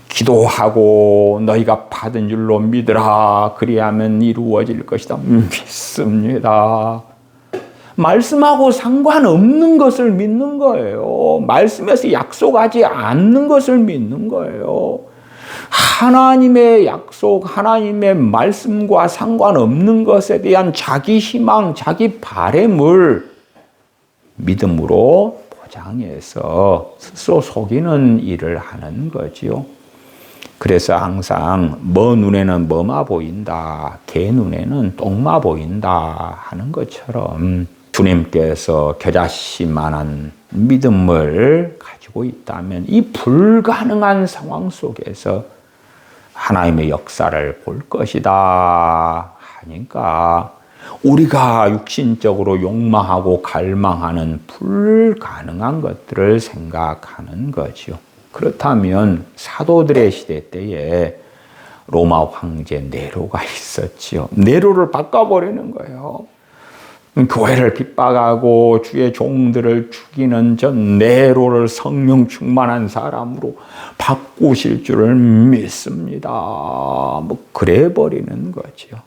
기도하고 너희가 받은 줄로 믿으라. 그리하면 이루어질 것이다. 믿습니다. 말씀하고 상관없는 것을 믿는 거예요. 말씀에서 약속하지 않는 것을 믿는 거예요. 하나님의 약속, 하나님의 말씀과 상관없는 것에 대한 자기 희망, 자기 바램을 믿음으로 포장해서 스스로 속이는 일을 하는 거지요. 그래서 항상 뭐 눈에는 뭐마 보인다, 개 눈에는 똥마 보인다 하는 것처럼 주님께서 겨자씨만한 믿음을 가지고 있다면 이 불가능한 상황 속에서 하나님의 역사를 볼 것이다 하니까 우리가 육신적으로 욕망하고 갈망하는 불가능한 것들을 생각하는 거죠. 그렇다면 사도들의 시대 때에 로마 황제 네로가 있었지요. 네로를 바꿔버리는 거예요. 교회를 핍박하고 주의 종들을 죽이는 전 네로를 성령 충만한 사람으로 바꾸실 줄을 믿습니다. 그래 버리는 거죠.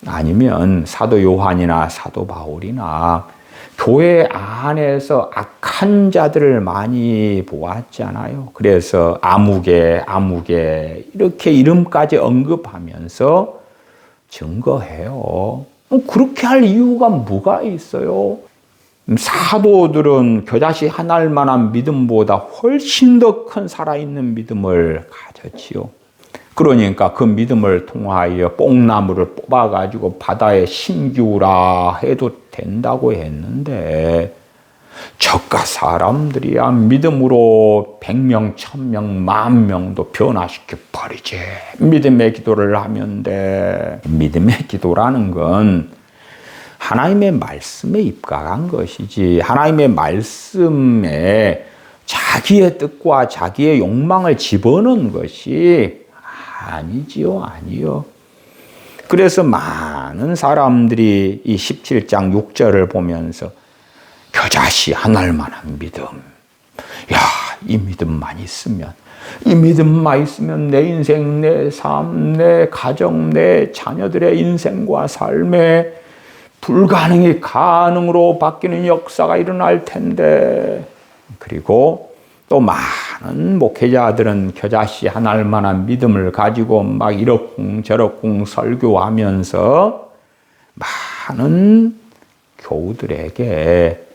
아니면 사도 요한이나 사도 바울이나 교회 안에서 악한 자들을 많이 보았잖아요. 그래서 아무개 이렇게 이름까지 언급하면서 증거해요. 그렇게 할 이유가 뭐가 있어요? 사도들은 겨자씨 한 알만한 믿음보다 훨씬 더 큰 살아있는 믿음을 가졌지요. 그러니까 그 믿음을 통하여 뽕나무를 뽑아가지고 바다에 심기우라 해도 된다고 했는데 저가 사람들이야 믿음으로 100명, 1000명, 10,000명도 변화시켜 버리지. 믿음의 기도를 하면 돼. 믿음의 기도라는 건 하나님의 말씀에 입각한 것이지 하나님의 말씀에 자기의 뜻과 자기의 욕망을 집어넣은 것이 아니요. 그래서 많은 사람들이 이 17장 6절을 보면서 겨자씨 한 알만한 믿음. 야, 이 믿음만 있으면 내 인생, 내 삶, 내 가정, 내 자녀들의 인생과 삶에 불가능이 가능으로 바뀌는 역사가 일어날 텐데. 그리고 또 많은 목회자들은 겨자씨 한 알만한 믿음을 가지고 막 이러쿵 저러쿵 설교하면서 많은 교우들에게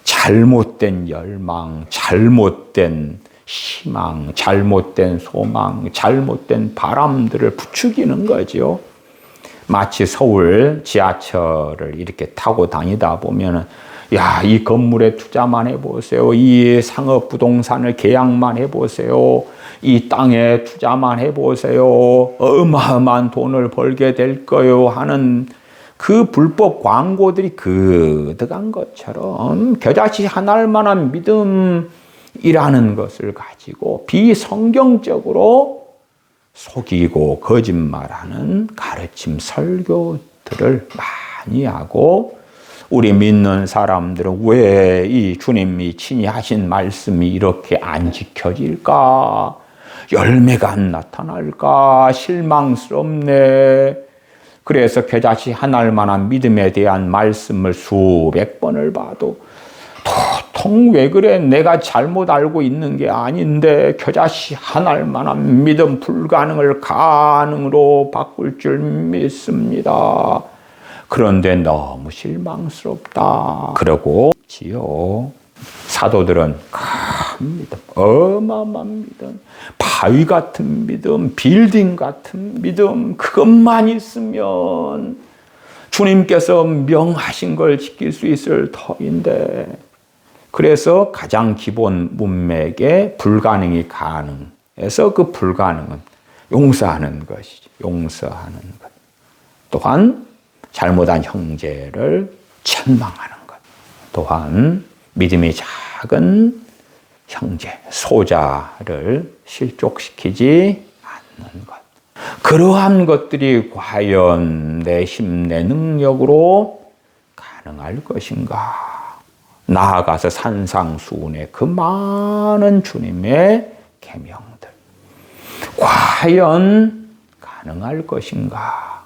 잘못된 열망, 잘못된 희망, 잘못된 소망, 잘못된 바람들을 부추기는 거죠. 마치 서울 지하철을 이렇게 타고 다니다 보면은 야, 이 건물에 투자만 해보세요. 이 상업 부동산을 계약만 해보세요. 이 땅에 투자만 해보세요. 어마어마한 돈을 벌게 될 거요 하는 그 불법 광고들이 그득한 것처럼 겨자씨 한 알만한 믿음이라는 것을 가지고 비성경적으로 속이고 거짓말하는 가르침 설교들을 많이 하고 우리 믿는 사람들은 왜 이 주님이 친히 하신 말씀이 이렇게 안 지켜질까? 열매가 안 나타날까? 실망스럽네. 그래서 겨자씨 한 알만한 믿음에 대한 말씀을 수백 번을 봐도 도통 왜 그래? 내가 잘못 알고 있는 게 아닌데 겨자씨 한 알만한 믿음 불가능을 가능으로 바꿀 줄 믿습니다. 그런데 너무 실망스럽다. 그러고 지요. 사도들은 큰 믿음, 어마어마한 믿음, 바위 같은 믿음, 빌딩 같은 믿음, 그것만 있으면 주님께서 명하신 걸 지킬 수 있을 터인데, 그래서 가장 기본 문맥에 불가능이 가능해서 그 불가능은 용서하는 것이죠. 용서하는 것. 또한 잘못한 형제를 책망하는 것. 또한 믿음이 작은 형제, 소자를 실족시키지 않는 것. 그러한 것들이 과연 내 힘, 내 능력으로 가능할 것인가? 나아가서 산상수훈의 그 많은 주님의 계명들. 과연 가능할 것인가?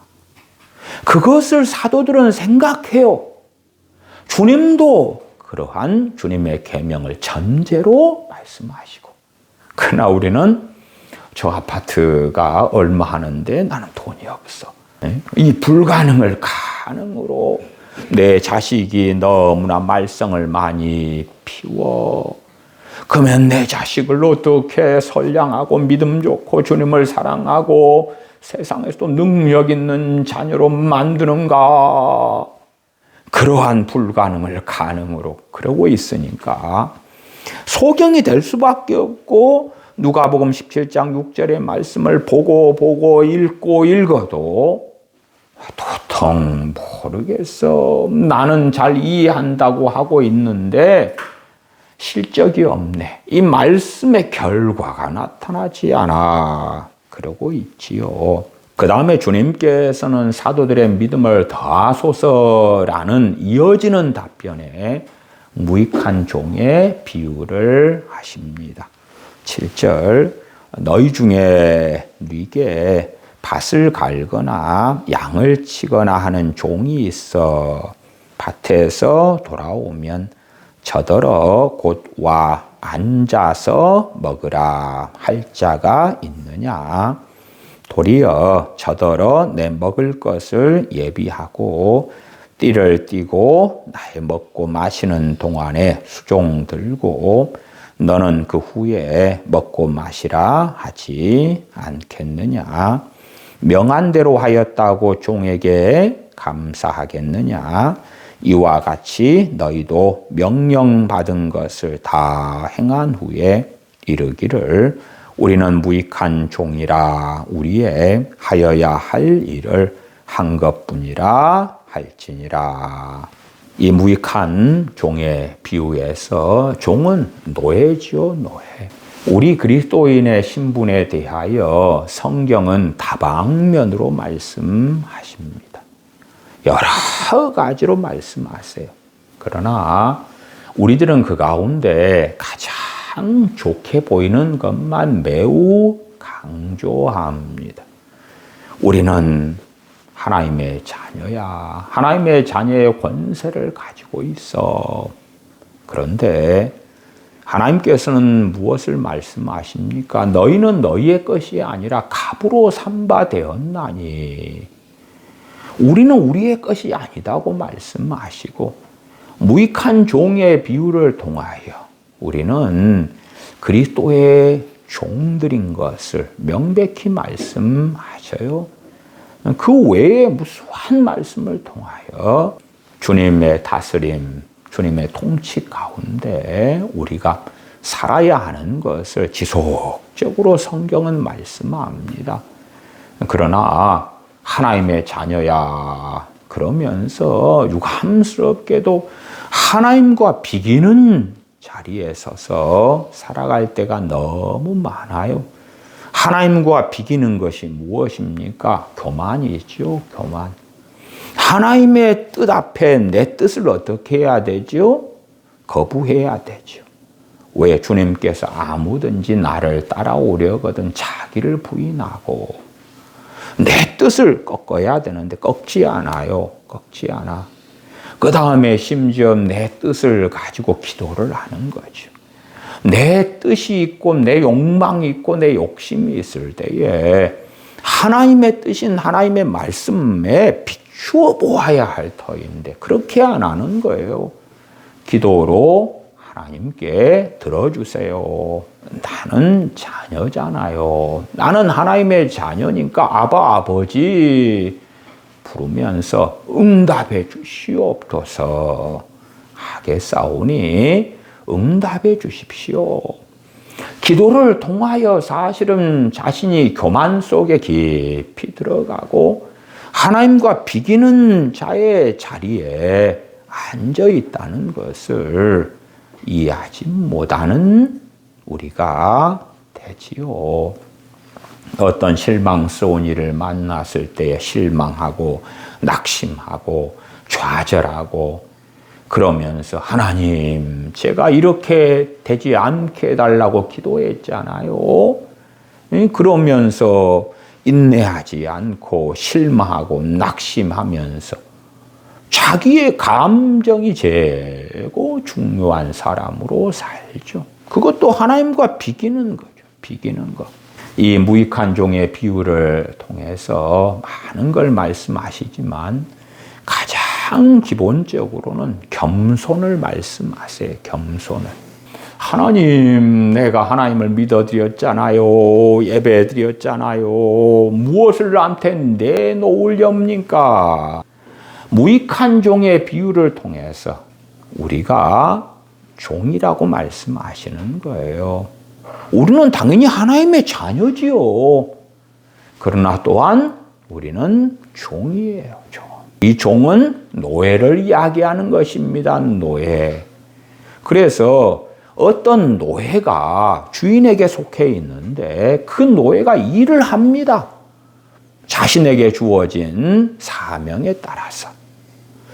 그것을 사도들은 생각해요. 주님도 그러한 주님의 계명을 전제로 말씀하시고, 그러나 우리는 저 아파트가 얼마 하는데 나는 돈이 없어. 이 불가능을 가능으로 내 자식이 너무나 말썽을 많이 피워. 그러면 내 자식을 어떻게 선량하고 믿음 좋고 주님을 사랑하고 세상에서도 능력 있는 자녀로 만드는가? 그러한 불가능을 가능으로 그러고 있으니까 소경이 될 수밖에 없고, 누가복음 17장 6절의 말씀을 보고 읽고 읽어도 도통 모르겠어. 나는 잘 이해한다고 하고 있는데 실적이 없네. 이 말씀의 결과가 나타나지 않아. 그러고 있지요. 그 다음에 주님께서는 사도들의 믿음을 더하소서라는 이어지는 답변에 무익한 종의 비유를 하십니다. 7절, 너희 중에 네게 밭을 갈거나 양을 치거나 하는 종이 있어 밭에서 돌아오면 저더러 곧 와 앉아서 먹으라 할 자가 있느냐? 도리어 저더러 내 먹을 것을 예비하고 띠를 띠고 나의 먹고 마시는 동안에 수종 들고 너는 그 후에 먹고 마시라 하지 않겠느냐? 명한 대로 하였다고 종에게 감사하겠느냐? 이와 같이 너희도 명령받은 것을 다 행한 후에 이르기를 우리는 무익한 종이라 우리의 하여야 할 일을 한 것뿐이라 할지니라. 이 무익한 종의 비유에서 종은 노예지요, 노예. 우리 그리스도인의 신분에 대하여 성경은 다방면으로 말씀하십니다. 여러 가지로 말씀하세요. 그러나 우리들은 그 가운데 가장 좋게 보이는 것만 매우 강조합니다. 우리는 하나님의 자녀야. 하나님의 자녀의 권세를 가지고 있어. 그런데 하나님께서는 무엇을 말씀하십니까? 너희는 너희의 것이 아니라 갑으로 삼바 되었나니. 우리는 우리의 것이 아니다고 말씀하시고, 무익한 종의 비유를 통하여 우리는 그리스도의 종들인 것을 명백히 말씀하셔요. 그 외에 무수한 말씀을 통하여 주님의 다스림, 주님의 통치 가운데 우리가 살아야 하는 것을 지속적으로 성경은 말씀합니다. 그러나 하나님의 자녀야 그러면서 유감스럽게도 하나님과 비기는 자리에 서서 살아갈 때가 너무 많아요. 하나님과 비기는 것이 무엇입니까? 교만이죠, 교만. 하나님의 뜻 앞에 내 뜻을 어떻게 해야 되죠? 거부해야 되죠. 왜? 주님께서 아무든지 나를 따라오려거든 자기를 부인하고 내 뜻을 꺾어야 되는데 꺾지 않아요. 꺾지 않아. 그 다음에 심지어 내 뜻을 가지고 기도를 하는 거죠. 내 뜻이 있고 내 욕망이 있고 내 욕심이 있을 때에 하나님의 뜻인 하나님의 말씀에 주어 보아야 할 터인데 그렇게 안 하는 거예요. 기도로 하나님께 들어주세요. 나는 자녀잖아요. 나는 하나님의 자녀니까 아바 아버지 부르면서 응답해 주시옵소서 하겠사오니 응답해 주십시오. 기도를 통하여 사실은 자신이 교만 속에 깊이 들어가고 하나님과 비기는 자의 자리에 앉아 있다는 것을 이해하지 못하는 우리가 되지요. 어떤 실망스러운 일을 만났을 때 실망하고 낙심하고 좌절하고 그러면서 하나님 제가 이렇게 되지 않게 해달라고 기도했잖아요. 그러면서 인내하지 않고 실망하고 낙심하면서 자기의 감정이 제고 중요한 사람으로 살죠. 그것도 하나님과 비기는 거죠. 비기는 것. 이 무익한 종의 비유를 통해서 많은 걸 말씀하시지만 가장 기본적으로는 겸손을 말씀하세요. 겸손을. 하나님, 내가 하나님을 믿어드렸잖아요. 예배드렸잖아요. 무엇을 나한테 내놓으렵니까? 무익한 종의 비유를 통해서 우리가 종이라고 말씀하시는 거예요. 우리는 당연히 하나님의 자녀지요. 그러나 또한 우리는 종이에요. 종. 이 종은 노예를 이야기하는 것입니다. 노예. 그래서 어떤 노예가 주인에게 속해 있는데 그 노예가 일을 합니다. 자신에게 주어진 사명에 따라서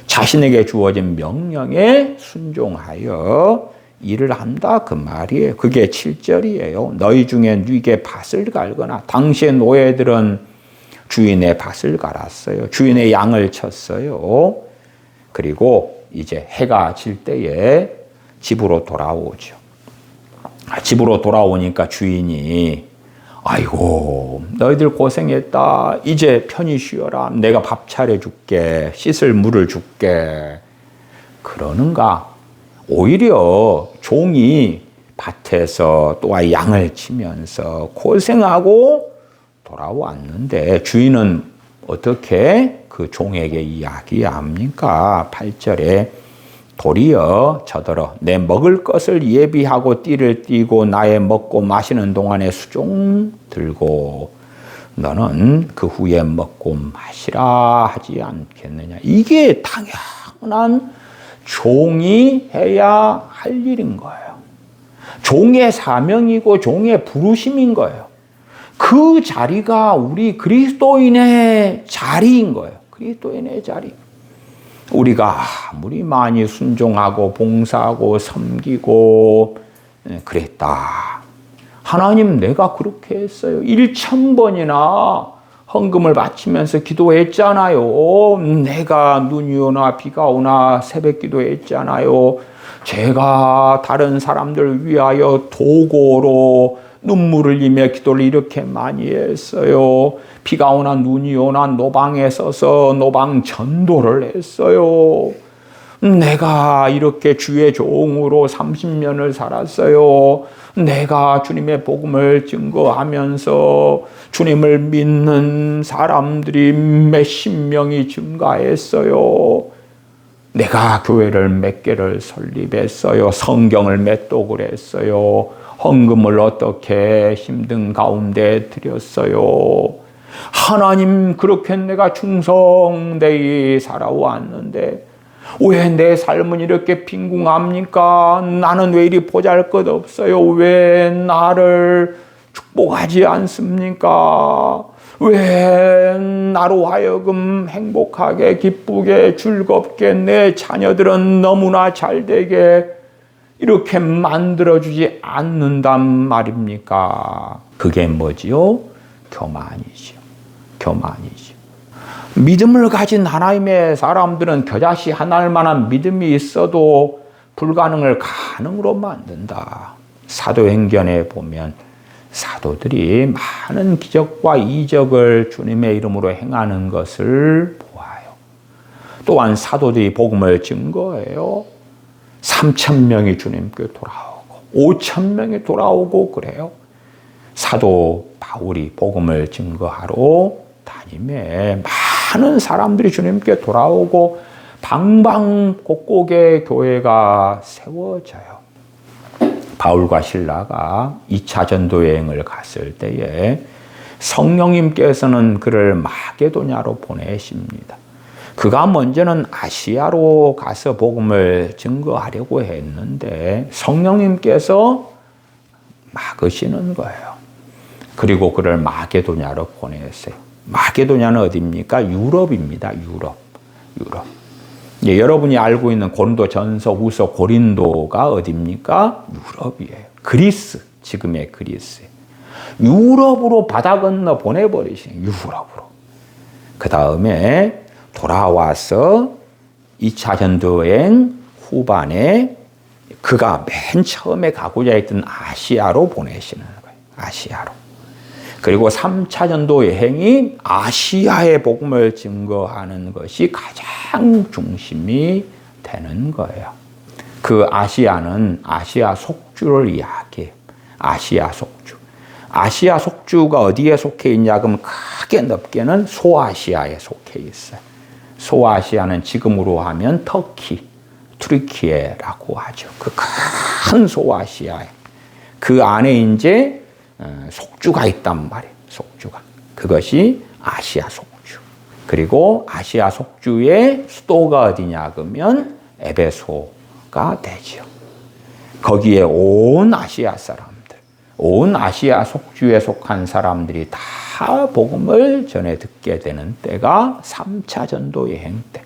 자신에게 주어진 명령에 순종하여 일을 한다 그 말이에요. 그게 7절이에요. 너희 중에 네게 밭을 갈거나 당시의 노예들은 주인의 밭을 갈았어요. 주인의 양을 쳤어요. 그리고 이제 해가 질 때에 집으로 돌아오죠. 집으로 돌아오니까 주인이 아이고 너희들 고생했다. 이제 편히 쉬어라. 내가 밥 차려줄게. 씻을 물을 줄게. 그러는가? 오히려 종이 밭에서 또한 양을 치면서 고생하고 돌아왔는데 주인은 어떻게 그 종에게 이야기합니까? 8절에 도리어 저더러 내 먹을 것을 예비하고 띠를 띠고 나의 먹고 마시는 동안에 수종 들고 너는 그 후에 먹고 마시라 하지 않겠느냐. 이게 당연한 종이 해야 할 일인 거예요. 종의 사명이고 종의 부르심인 거예요. 그 자리가 우리 그리스도인의 자리인 거예요. 그리스도인의 자리. 우리가 아무리 많이 순종하고 봉사하고 섬기고 그랬다. 하나님 내가 그렇게 했어요. 1000번이나 헌금을 바치면서 기도했잖아요. 내가 눈이 오나 비가 오나 새벽 기도했잖아요. 제가 다른 사람들 위하여 도고로 눈물을 흘리며 기도를 이렇게 많이 했어요. 비가 오나 눈이 오나 노방에 서서 노방 전도를 했어요. 내가 이렇게 주의 종으로 30년을 살았어요. 내가 주님의 복음을 증거하면서 주님을 믿는 사람들이 몇십 명이 증가했어요. 내가 교회를 몇 개를 설립했어요. 성경을 몇 독을 했어요. 헌금을 어떻게 힘든 가운데 드렸어요. 하나님 그렇게 내가 충성되이 살아왔는데 왜 내 삶은 이렇게 빈궁합니까? 나는 왜 이리 보잘것없어요? 왜 나를 축복하지 않습니까? 왜 나로 하여금 행복하게 기쁘게 즐겁게 내 자녀들은 너무나 잘되게 이렇게 만들어주지 않는단 말입니까? 그게 뭐지요? 교만이죠. 교만이죠. 믿음을 가진 하나님의 사람들은 겨자씨 하나일 만한 믿음이 있어도 불가능을 가능으로 만든다. 사도행전에 보면 사도들이 많은 기적과 이적을 주님의 이름으로 행하는 것을 보아요. 또한 사도들이 복음을 증거해요. 3,000명이 주님께 돌아오고 5,000명이 돌아오고 그래요. 사도 바울이 복음을 증거하러 다니며 많은 사람들이 주님께 돌아오고 방방곡곡에 교회가 세워져요. 바울과 실라가 2차 전도 여행을 갔을 때에 성령님께서는 그를 마게도냐로 보내십니다. 그가 먼저는 아시아로 가서 복음을 증거하려고 했는데 성령님께서 막으시는 거예요. 그리고 그를 마게도냐로 보냈어요. 마게도냐는 어디입니까? 유럽입니다. 유럽. 예, 여러분이 알고 있는 고린도전서, 후서, 고린도가 어디입니까? 유럽이에요. 그리스, 지금의 그리스. 유럽으로 바다 건너 보내버리신 유럽으로. 그 다음에 돌아와서 2차 전도여행 후반에 그가 맨 처음에 가고자 했던 아시아로 보내시는 거예요. 아시아로. 그리고 3차 전도 여행이 아시아의 복음을 증거하는 것이 가장 중심이 되는 거예요. 그 아시아는 아시아 속주를 이야기해요. 아시아 속주. 아시아 속주가 어디에 속해 있냐 그러면 크게 넓게는 소아시아에 속해 있어요. 소아시아는 지금으로 하면 터키, 튀르키예라고 하죠. 그 큰 소아시아에. 그 안에 이제 속주가 있단 말이에요. 속주가. 그것이 아시아 속주. 그리고 아시아 속주의 수도가 어디냐 그러면 에베소가 되죠. 거기에 온 아시아 사람들, 온 아시아 속주에 속한 사람들이 다 복음을 전해 듣게 되는 때가 3차 전도 여행 때.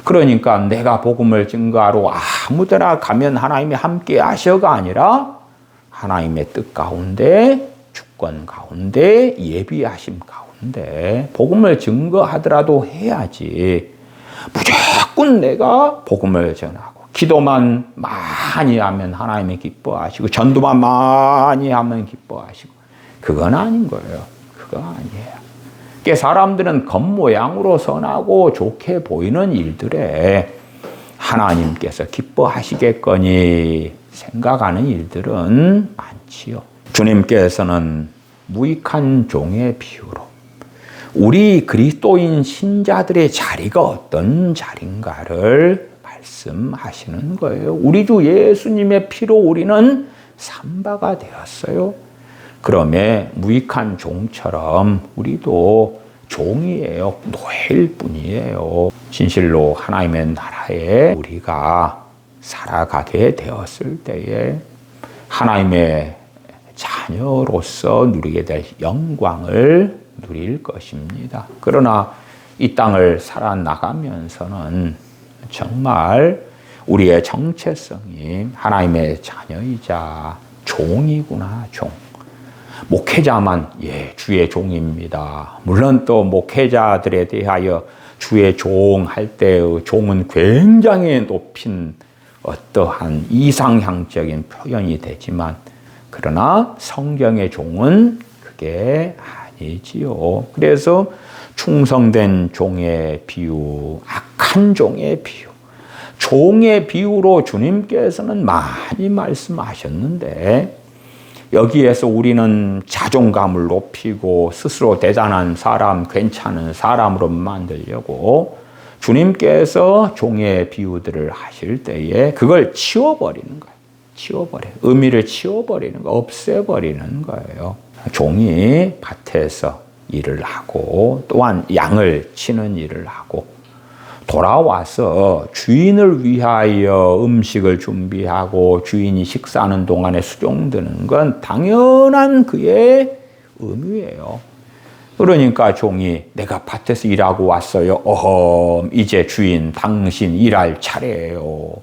그러니까 내가 복음을 증거하러 아무데나 가면 하나님이 함께 하셔가 아니라 하나님의 뜻 가운데, 주권 가운데, 예비하심 가운데 복음을 증거하더라도 해야지. 무조건 내가 복음을 전하고 기도만 많이 하면 하나님이 기뻐하시고 전도만 많이 하면 기뻐하시고 그건 아닌 거예요. 그거 아니에요. 그러니까 사람들은 겉모양으로 선하고 좋게 보이는 일들에 하나님께서 기뻐하시겠거니 생각하는 일들은 많지요. 주님께서는 무익한 종의 비유로 우리 그리스도인 신자들의 자리가 어떤 자리인가를 말씀하시는 거예요. 우리 주 예수님의 피로 우리는 삼바가 되었어요. 그러면 무익한 종처럼 우리도 종이에요. 노예일 뿐이에요. 진실로 하나님의 나라에 우리가 살아가게 되었을 때에 하나님의 자녀로서 누리게 될 영광을 누릴 것입니다. 그러나 이 땅을 살아나가면서는 정말 우리의 정체성이 하나님의 자녀이자 종이구나, 종. 목회자만 주의 종입니다. 물론 또 목회자들에 대하여 주의 종 할 때의 종은 굉장히 높인 어떠한 이상향적인 표현이 되지만 그러나 성경의 종은 그게 아니지요. 그래서 충성된 종의 비유, 악한 종의 비유, 종의 비유로 주님께서는 많이 말씀하셨는데 여기에서 우리는 자존감을 높이고 스스로 대단한 사람, 괜찮은 사람으로 만들려고 주님께서 종의 비유들을 하실 때에 그걸 치워버리는 거예요. 의미를 치워버리는 거, 없애버리는 거예요. 종이 밭에서 일을 하고 또한 양을 치는 일을 하고 돌아와서 주인을 위하여 음식을 준비하고 주인이 식사하는 동안에 수종드는 건 당연한 그의 의무예요. 그러니까 종이 내가 밭에서 일하고 왔어요. 이제 주인 당신 일할 차례예요.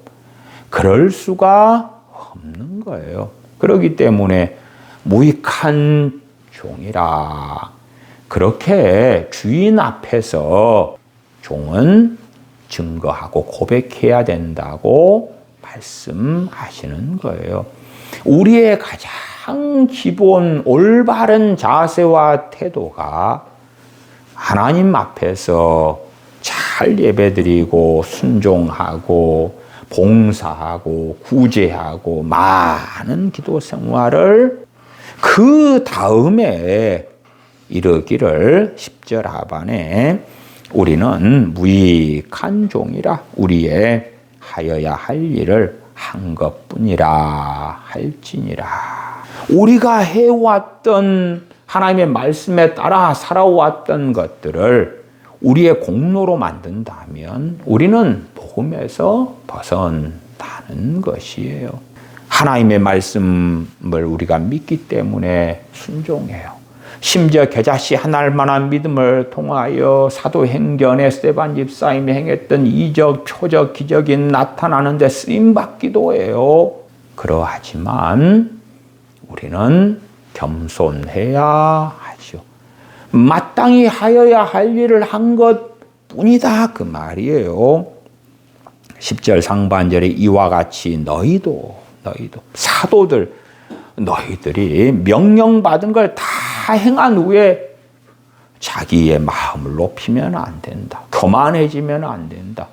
그럴 수가 없는 거예요. 그렇기 때문에 무익한 종이라 그렇게 주인 앞에서 종은 증거하고 고백해야 된다고 말씀하시는 거예요. 우리의 가장 기본 올바른 자세와 태도가 하나님 앞에서 잘 잘 예배드리고 순종하고 봉사하고 구제하고 많은 기도 생활을 그 다음에 이르기를 10절 하반에 우리는 무익한 종이라 우리의 하여야 할 일을 한 것뿐이라 할지니라. 우리가 해왔던 하나님의 말씀에 따라 살아왔던 것들을 우리의 공로로 만든다면 우리는 복음에서 벗어나는 것이에요. 하나님의 말씀을 우리가 믿기 때문에 순종해요. 심지어 겨자씨 한 알만한 믿음을 통하여 사도행전에 스데반 집사님이 행했던 이적, 표적, 기적이 나타나는데 쓰임받기도 해요. 그러하지만 우리는 겸손해야 하죠. 마땅히 하여야 할 일을 한 것뿐이다 그 말이에요. 10절 상반절에 이와 같이 너희도 사도들 너희들이 명령받은 걸 다 행한 후에 자기의 마음을 높이면 안 된다. 교만해지면 안 된다.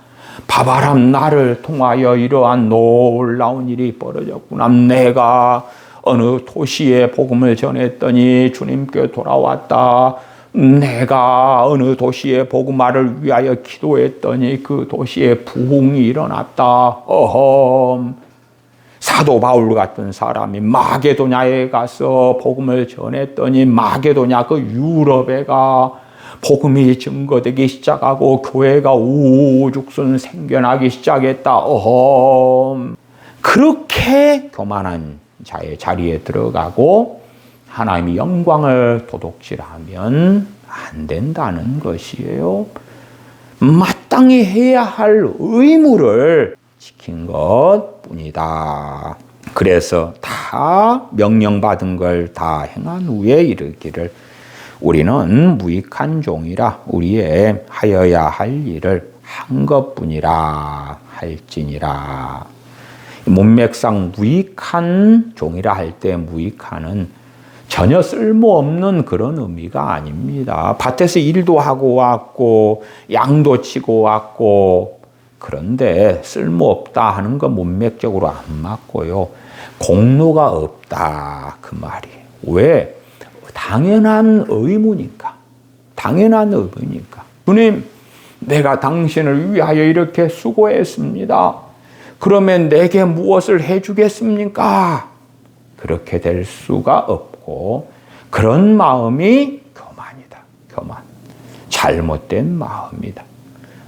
바바람 나를 통하여 이러한 놀라운 일이 벌어졌구나. 내가 어느 도시에 복음을 전했더니 주님께 돌아왔다. 내가 어느 도시에 복음화를 위하여 기도했더니 그 도시에 부흥이 일어났다. 어험. 사도 바울 같은 사람이 마게도냐에 가서 복음을 전했더니 마게도냐 그 유럽에가 복음이 증거되기 시작하고 교회가 우후죽순 생겨나기 시작했다. 어험. 그렇게 교만한 자의 자리에 들어가고 하나님의 영광을 도둑질하면 안 된다는 것이에요. 마땅히 해야 할 의무를 지킨 것뿐이다. 그래서 다 명령받은 걸 다 행한 후에 이르기를 우리는 무익한 종이라 우리의 하여야 할 일을 한 것뿐이라 할지니라. 문맥상 무익한 종이라 할 때 무익한은 전혀 쓸모없는 그런 의미가 아닙니다. 밭에서 일도 하고 왔고 양도 치고 왔고 그런데 쓸모없다 하는 건 문맥적으로 안 맞고요. 공로가 없다 그 말이에요. 왜? 당연한 의무니까. 당연한 의무니까. 주님, 내가 당신을 위하여 이렇게 수고했습니다. 그러면 내게 무엇을 해주겠습니까? 그렇게 될 수가 없고 그런 마음이 교만이다. 교만. 잘못된 마음이다.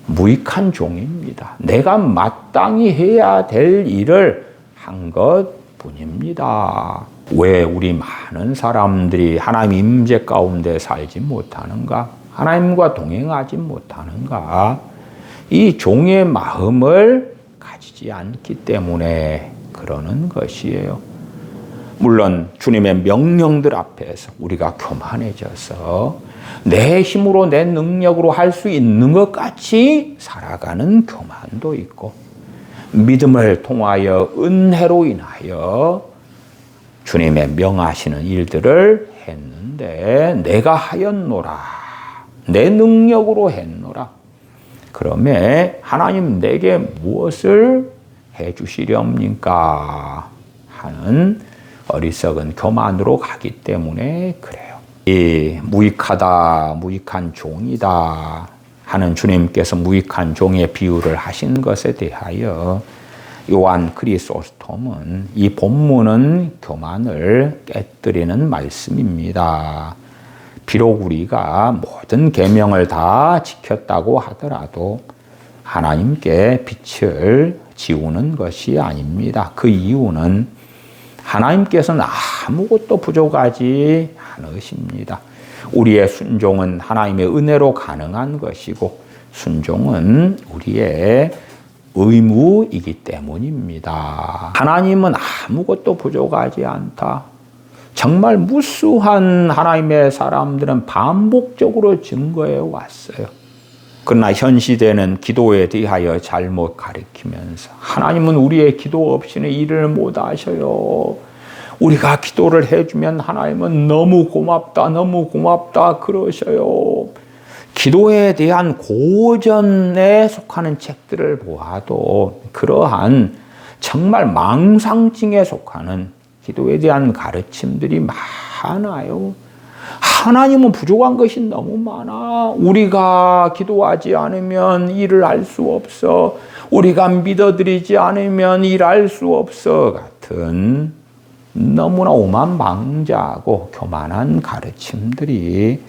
무익한 종입니다. 내가 마땅히 해야 될 일을 한 것뿐입니다. 왜 우리 많은 사람들이 하나님 임재 가운데 살지 못하는가? 하나님과 동행하지 못하는가? 이 종의 마음을 가지지 않기 때문에 그러는 것이에요. 물론 주님의 명령들 앞에서 우리가 교만해져서 내 힘으로 내 능력으로 할 수 있는 것 같이 살아가는 교만도 있고 믿음을 통하여 은혜로 인하여 주님의 명하시는 일들을 했는데 내가 하였노라. 내 능력으로 했노라. 그러면 하나님 내게 무엇을 해 주시렵니까? 하는 어리석은 교만으로 가기 때문에 그래요. 이 무익하다, 무익한 종이다 하는 주님께서 무익한 종의 비유를 하신 것에 대하여 요한 크리소스톰은 이 본문은 교만을 깨뜨리는 말씀입니다. 비록 우리가 모든 계명을 다 지켰다고 하더라도 하나님께 빛을 지우는 것이 아닙니다. 그 이유는 하나님께서는 아무것도 부족하지 않으십니다. 우리의 순종은 하나님의 은혜로 가능한 것이고 순종은 우리의 의무이기 때문입니다. 하나님은 아무것도 부족하지 않다. 정말 무수한 하나님의 사람들은 반복적으로 증거해 왔어요. 그러나 현 시대는 기도에 대하여 잘못 가르치면서 하나님은 우리의 기도 없이는 일을 못 하셔요. 우리가 기도를 해주면 하나님은 너무 고맙다 그러셔요. 기도에 대한 고전에 속하는 책들을 보아도 그러한 정말 망상증에 속하는 기도에 대한 가르침들이 많아요. 하나님은 부족한 것이 너무 많아. 우리가 기도하지 않으면 일을 할 수 없어. 우리가 믿어드리지 않으면 일할 수 없어. 같은 너무나 오만방자하고 교만한 가르침들이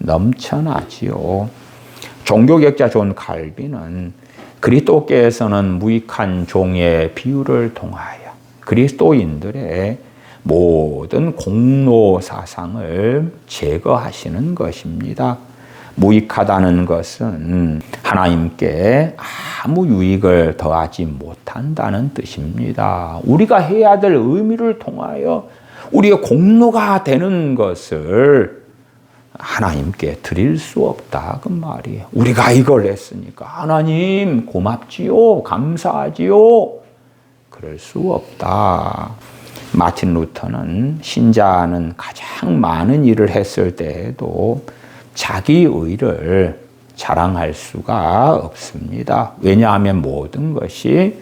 넘쳐나지요. 종교学자 존 칼빈은 그리스도께서는 무익한 종의 비유를 통하여 그리스도인들의 모든 공로 사상을 제거하시는 것입니다. 무익하다는 것은 하나님께 아무 유익을 더하지 못한다는 뜻입니다. 우리가 해야 될 의미를 통하여 우리의 공로가 되는 것을 하나님께 드릴 수 없다 그 말이에요. 우리가 이걸 했으니까 하나님 고맙지요, 감사하지요. 그럴 수 없다. 마틴 루터는 신자는 가장 많은 일을 했을 때에도 자기 의를 자랑할 수가 없습니다. 왜냐하면 모든 것이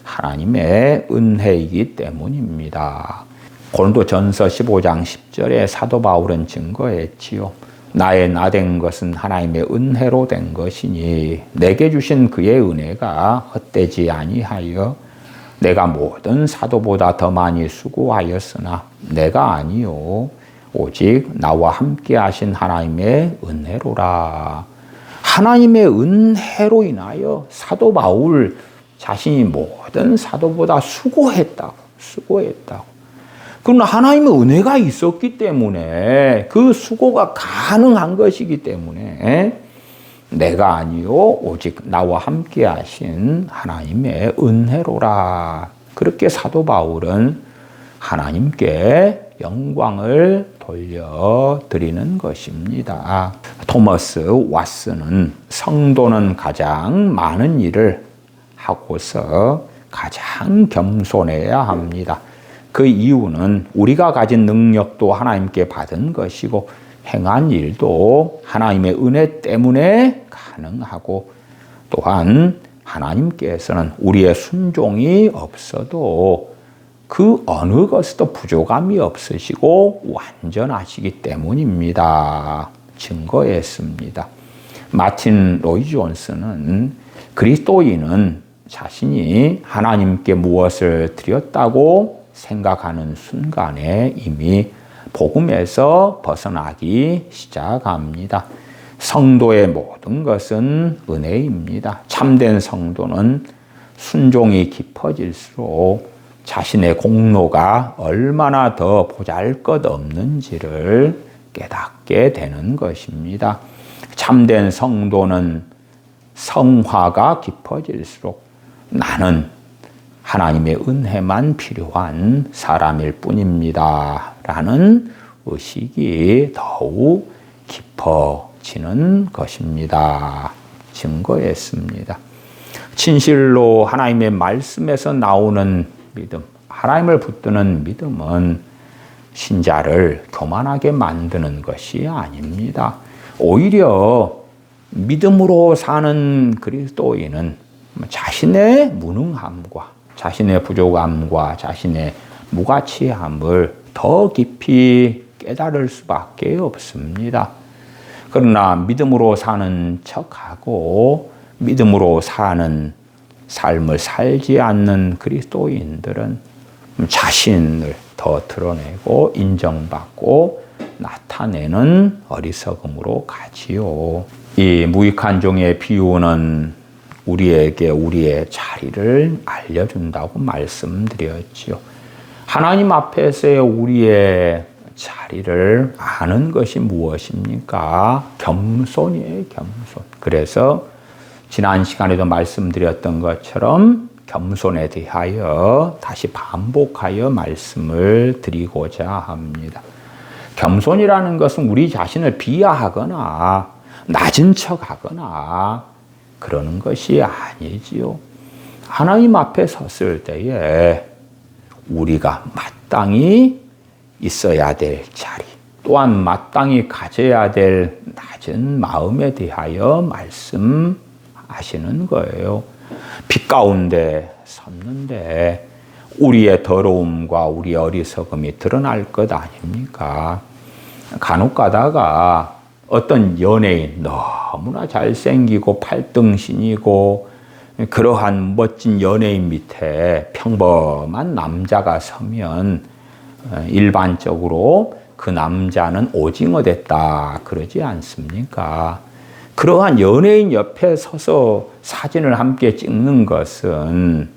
하나님의 은혜이기 때문입니다. 고린도전서 15장 10절에 사도 바울은 증거했지요. 나의 나된 것은 하나님의 은혜로 된 것이니 내게 주신 그의 은혜가 헛되지 아니하여 내가 모든 사도보다 더 많이 수고하였으나 내가 아니요 오직 나와 함께 하신 하나님의 은혜로라. 하나님의 은혜로 인하여 사도 바울 자신이 모든 사도보다 수고했다고. 그러나 하나님의 은혜가 있었기 때문에 그 수고가 가능한 것이기 때문에 내가 아니요 오직 나와 함께 하신 하나님의 은혜로라. 그렇게 사도 바울은 하나님께 영광을 돌려드리는 것입니다. 토머스 왓슨은 성도는 가장 많은 일을 하고서 가장 겸손해야 합니다. 그 이유는 우리가 가진 능력도 하나님께 받은 것이고 행한 일도 하나님의 은혜 때문에 가능하고 또한 하나님께서는 우리의 순종이 없어도 그 어느 것에도 부족함이 없으시고 완전하시기 때문입니다. 증거했습니다. 마틴 로이 존스는 그리스도인은 자신이 하나님께 무엇을 드렸다고 생각하는 순간에 이미 복음에서 벗어나기 시작합니다. 성도의 모든 것은 은혜입니다. 참된 성도는 순종이 깊어질수록 자신의 공로가 얼마나 더 보잘것없는지를 깨닫게 되는 것입니다. 참된 성도는 성화가 깊어질수록 나는 하나님의 은혜만 필요한 사람일 뿐입니다. 라는 의식이 더욱 깊어지는 것입니다. 증거했습니다. 진실로 하나님의 말씀에서 나오는 믿음, 하나님을 붙드는 믿음은 신자를 교만하게 만드는 것이 아닙니다. 오히려 믿음으로 사는 그리스도인은 자신의 무능함과 자신의 부족함과 자신의 무가치함을 더 깊이 깨달을 수밖에 없습니다. 그러나 믿음으로 사는 척하고 믿음으로 사는 삶을 살지 않는 그리스도인들은 자신을 더 드러내고 인정받고 나타내는 어리석음으로 가지요. 이 무익한 종의 비유는 우리에게 우리의 자리를 알려준다고 말씀드렸지요. 하나님 앞에서의 우리의 자리를 아는 것이 무엇입니까? 겸손이에요, 겸손. 그래서 지난 시간에도 말씀드렸던 것처럼 겸손에 대하여 다시 반복하여 말씀을 드리고자 합니다. 겸손이라는 것은 우리 자신을 비하하거나 낮은 척하거나 그러는 것이 아니지요. 하나님 앞에 섰을 때에 우리가 마땅히 있어야 될 자리, 또한 마땅히 가져야 될 낮은 마음에 대하여 말씀하시는 거예요. 빛 가운데 섰는데 우리의 더러움과 우리의 어리석음이 드러날 것 아닙니까? 간혹 가다가 어떤 연예인, 너무나 잘생기고 팔등신이고 그러한 멋진 연예인 밑에 평범한 남자가 서면 일반적으로 그 남자는 오징어 됐다 그러지 않습니까? 그러한 연예인 옆에 서서 사진을 함께 찍는 것은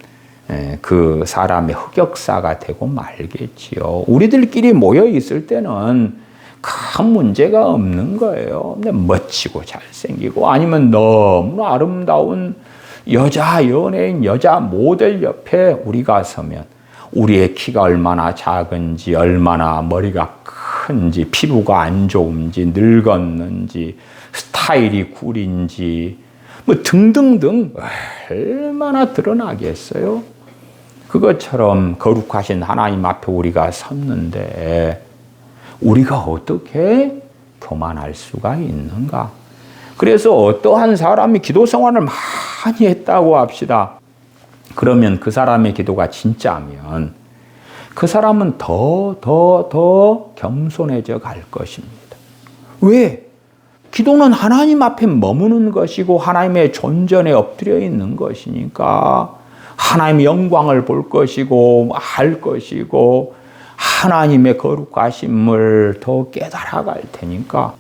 그 사람의 흑역사가 되고 말겠지요. 우리들끼리 모여 있을 때는 큰 문제가 없는 거예요. 근데 멋지고 잘생기고 아니면 너무 아름다운 여자 연예인, 여자 모델 옆에 우리가 서면 우리의 키가 얼마나 작은지, 얼마나 머리가 큰지, 피부가 안 좋은지, 늙었는지, 스타일이 구린지, 뭐 등등등 얼마나 드러나겠어요? 그것처럼 거룩하신 하나님 앞에 우리가 섰는데 우리가 어떻게 교만할 수가 있는가? 그래서 어떠한 사람이 기도 생활을 많이 했다고 합시다. 그러면 그 사람의 기도가 진짜면 그 사람은 더 겸손해져 갈 것입니다. 왜? 기도는 하나님 앞에 머무는 것이고 하나님의 존전에 엎드려 있는 것이니까 하나님의 영광을 볼 것이고 알 것이고 하나님의 거룩하심을 더 깨달아갈 테니까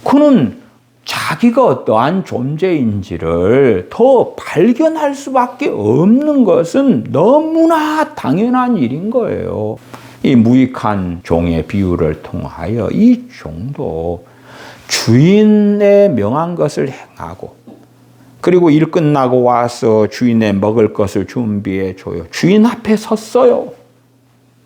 그는 자기가 어떠한 존재인지를 더 발견할 수밖에 없는 것은 너무나 당연한 일인 거예요. 이 무익한 종의 비유를 통하여 이 종도 주인의 명한 것을 행하고 그리고 일 끝나고 와서 주인의 먹을 것을 준비해 줘요. 주인 앞에 섰어요.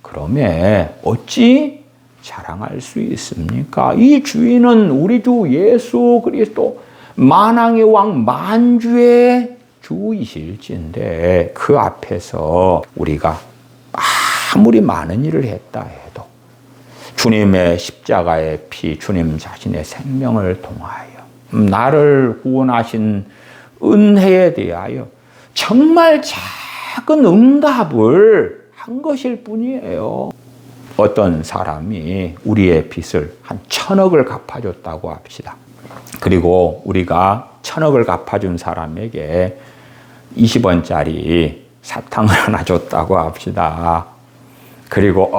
그러면 어찌 자랑할 수 있습니까? 이 주인은 우리 주 예수 그리스도 만왕의 왕 만주의 주이실진데 그 앞에서 우리가 아무리 많은 일을 했다 해도 주님의 십자가의 피, 주님 자신의 생명을 통하여 나를 구원하신 은혜에 대하여 정말 작은 응답을 한 것일 뿐이에요. 어떤 사람이 우리의 빚을 한 1,000억을 갚아줬다고 합시다. 그리고 우리가 1,000억을 갚아준 사람에게 20원짜리 사탕을 하나 줬다고 합시다. 그리고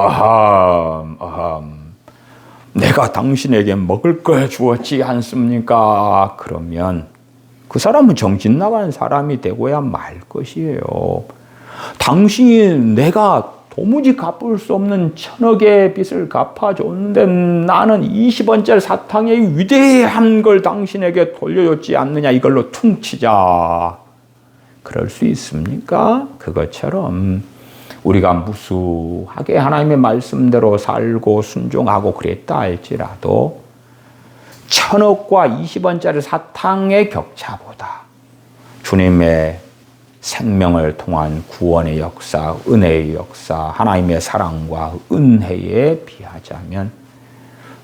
내가 당신에게 먹을 걸 주었지 않습니까? 그러면 그 사람은 정신 나간 사람이 되고야 말 것이에요. 당신이 내가 도무지 갚을 수 없는 1,000억의 빚을 갚아줬는데 나는 20원짜리 사탕의 위대한 걸 당신에게 돌려줬지 않느냐 이걸로 퉁치자. 그럴 수 있습니까? 그것처럼 우리가 무수하게 하나님의 말씀대로 살고 순종하고 그랬다 할지라도 1,000억과 20원짜리 사탕의 격차보다 주님의 생명을 통한 구원의 역사, 은혜의 역사, 하나님의 사랑과 은혜에 비하자면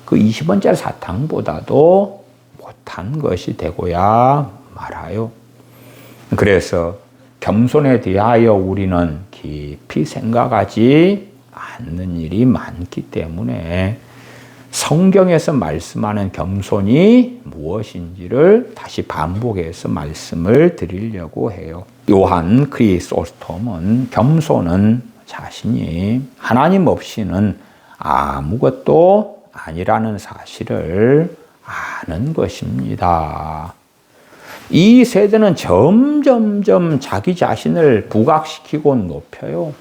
그 20원짜리 사탕보다도 못한 것이 되고야 말아요. 그래서 겸손에 대하여 우리는 깊이 생각하지 않는 일이 많기 때문에 성경에서 말씀하는 겸손이 무엇인지를 다시 반복해서 말씀을 드리려고 해요. 요한 크리소스톰은 겸손은 자신이 하나님 없이는 아무것도 아니라는 사실을 아는 것입니다. 이 세대는 점점점 자기 자신을 부각시키고 높여요.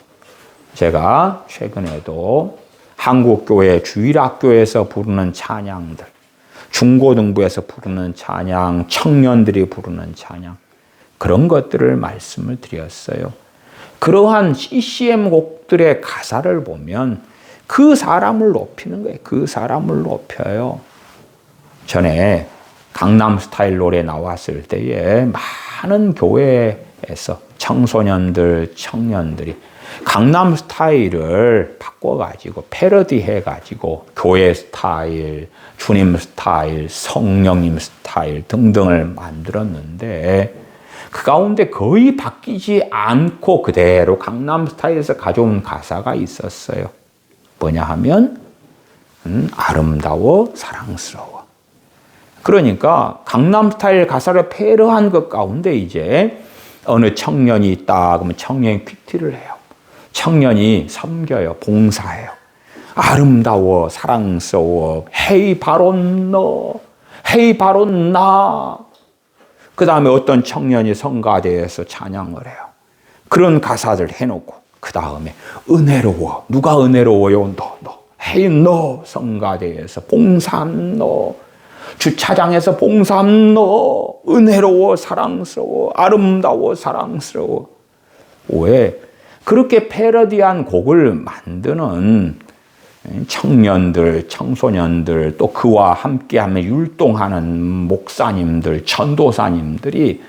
제가 최근에도 한국교회 주일학교에서 부르는 찬양들, 중고등부에서 부르는 찬양, 청년들이 부르는 찬양, 그런 것들을 말씀을 드렸어요. 그러한 CCM 곡들의 가사를 보면 그 사람을 높이는 거예요. 그 사람을 높여요. 전에 강남스타일 노래 나왔을 때에 많은 교회에서 청소년들, 청년들이 강남 스타일을 바꿔가지고 패러디 해가지고 교회 스타일, 주님 스타일, 성령님 스타일 등등을 만들었는데 그 가운데 거의 바뀌지 않고 그대로 강남 스타일에서 가져온 가사가 있었어요. 뭐냐 하면 아름다워 사랑스러워. 그러니까 강남 스타일 가사를 패러한 것 가운데 이제 어느 청년이 있다 그러면 청년이 퀴티를 해요. 청년이 섬겨요. 봉사해요. 아름다워 사랑스러워 헤이 바로 너 헤이 바로 나. 그 다음에 어떤 청년이 성가대에서 찬양을 해요. 그런 가사들 해놓고 그 다음에 은혜로워. 누가 은혜로워요? 너. 헤이 너 성가대에서 봉사한 너. 주차장에서 봉사한 너. 은혜로워 사랑스러워 아름다워 사랑스러워. 왜? 그렇게 패러디한 곡을 만드는 청년들, 청소년들, 또 그와 함께하며 율동하는 목사님들, 전도사님들이